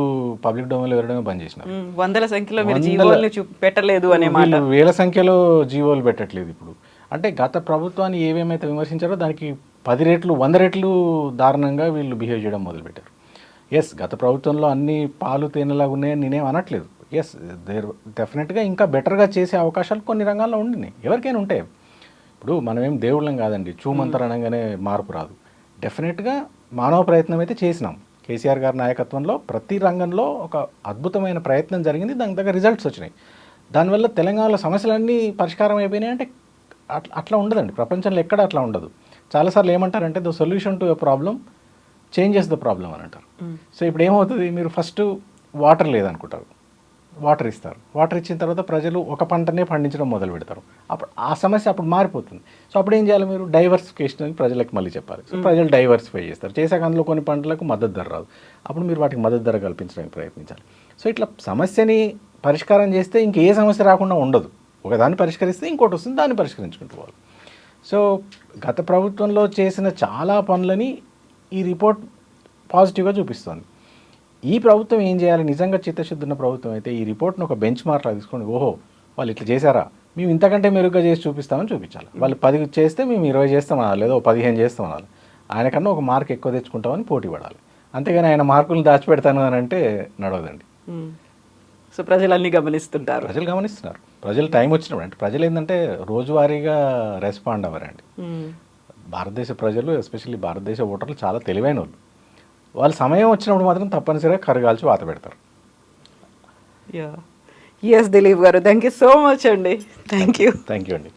పబ్లిక్ డొమైన్లో వేయడమే బంద్ చేసినారు. వందల సంఖ్యలో మీరు జీవోల్ని పెట్టలేదు అనే మాట, వేల సంఖ్యలో జీవోలు పెట్టట్లేదు ఇప్పుడు. అంటే గత ప్రభుత్వాన్ని ఏమేమైతే విమర్శించారో దానికి 10 రెట్లు 100 రెట్లు దారుణంగా వీళ్ళు బిహేవ్ చేయడం మొదలుపెట్టారు. ఎస్, గత ప్రభుత్వంలో అన్ని పాలు తేనెలాగా ఉన్నాయని నేనేం అనట్లేదు. ఎస్, డెఫినెట్గా ఇంకా బెటర్గా చేసే అవకాశాలు కొన్ని రంగాల్లో ఉండినాయి, ఎవరికైనా ఉంటాయి. ఇప్పుడు మనమేం దేవుళ్ళం కాదండి, చూమంతరణంగానే మార్పు రాదు. డెఫినెట్గా మానవ ప్రయత్నం అయితే చేసినాం. కేసీఆర్ గారి నాయకత్వంలో ప్రతి రంగంలో ఒక అద్భుతమైన ప్రయత్నం జరిగింది, దానికి దగ్గర రిజల్ట్స్ వచ్చినాయి. దానివల్ల తెలంగాణలో సమస్యలన్నీ పరిష్కారం అయిపోయినాయి అంటే అట్లా ఉండదండి, ప్రపంచంలో ఎక్కడ అట్లా ఉండదు. చాలాసార్లు ఏమంటారంటే the solution to a problem changes the problem అని అంటారు. సో ఇప్పుడు ఏమవుతుంది, మీరు ఫస్ట్ వాటర్ లేదనుకుంటారు, వాటర్ ఇస్తారు, వాటర్ ఇచ్చిన తర్వాత ప్రజలు ఒక పంటనే పండించడం మొదలు పెడతారు. అప్పుడు ఆ సమస్య అప్పుడు మారిపోతుంది. సో అప్పుడు ఏం చేయాలి, మీరు డైవర్సిఫికేషన్ అని ప్రజలకు మళ్ళీ చెప్పాలి. సో ప్రజలు డైవర్సిఫై చేస్తారు, చేసాక అందులో కొన్ని పంటలకు మద్దతు ధర రాదు, అప్పుడు మీరు వాటికి మద్దతు ధర కల్పించడానికి ప్రయత్నించాలి. సో ఇట్లా సమస్యని పరిష్కారం చేస్తే ఇంకే సమస్య రాకుండా ఉండదు. ఒకదాన్ని పరిష్కరిస్తే ఇంకోటి వస్తుంది, దాన్ని పరిష్కరించుకుంటూ పోవాలి. సో గత ప్రభుత్వంలో చేసిన చాలా పనులని ఈ రిపోర్ట్ పాజిటివ్గా చూపిస్తుంది. ఈ ప్రభుత్వం ఏం చేయాలి, నిజంగా చిత్తశుద్ధి ఉన్న ప్రభుత్వం అయితే ఈ రిపోర్ట్ను ఒక బెంచ్ మార్క్లా తీసుకొని, ఓహో వాళ్ళు ఇట్లా చేశారా, మేము ఇంతకంటే మెరుగ్గా చేసి చూపిస్తామని చూపించాలి. వాళ్ళు 10 చేస్తే మేము 20 చేస్తామనాలి, లేదా 15 చేస్తామనాలి. ఆయనకన్నా ఒక మార్క్ ఎక్కువ తెచ్చుకుంటామని పోటీ పడాలి. అంతేగాని ఆయన మార్కులు దాచిపెడతాను అని అంటే నడవదండి. సో ప్రజలు అన్నీ గమనిస్తుంటారు, ప్రజలు గమనిస్తున్నారు. ప్రజలు టైం వచ్చినప్పుడు అంటే ప్రజలు ఏంటంటే రోజువారీగా రెస్పాండ్ అవ్వరండి. భారతదేశ ప్రజలు ఎస్పెషల్లీ భారతదేశ ఓటర్లు చాలా తెలివైన వాళ్ళు. వాళ్ళు సమయం వచ్చినప్పుడు మాత్రం తప్పనిసరిగా కరగాల్చి వాత పెడతారు. ఎస్ దిలీప్ గారు, థ్యాంక్ యూ సో మచ్ అండి. థ్యాంక్ యూ అండి.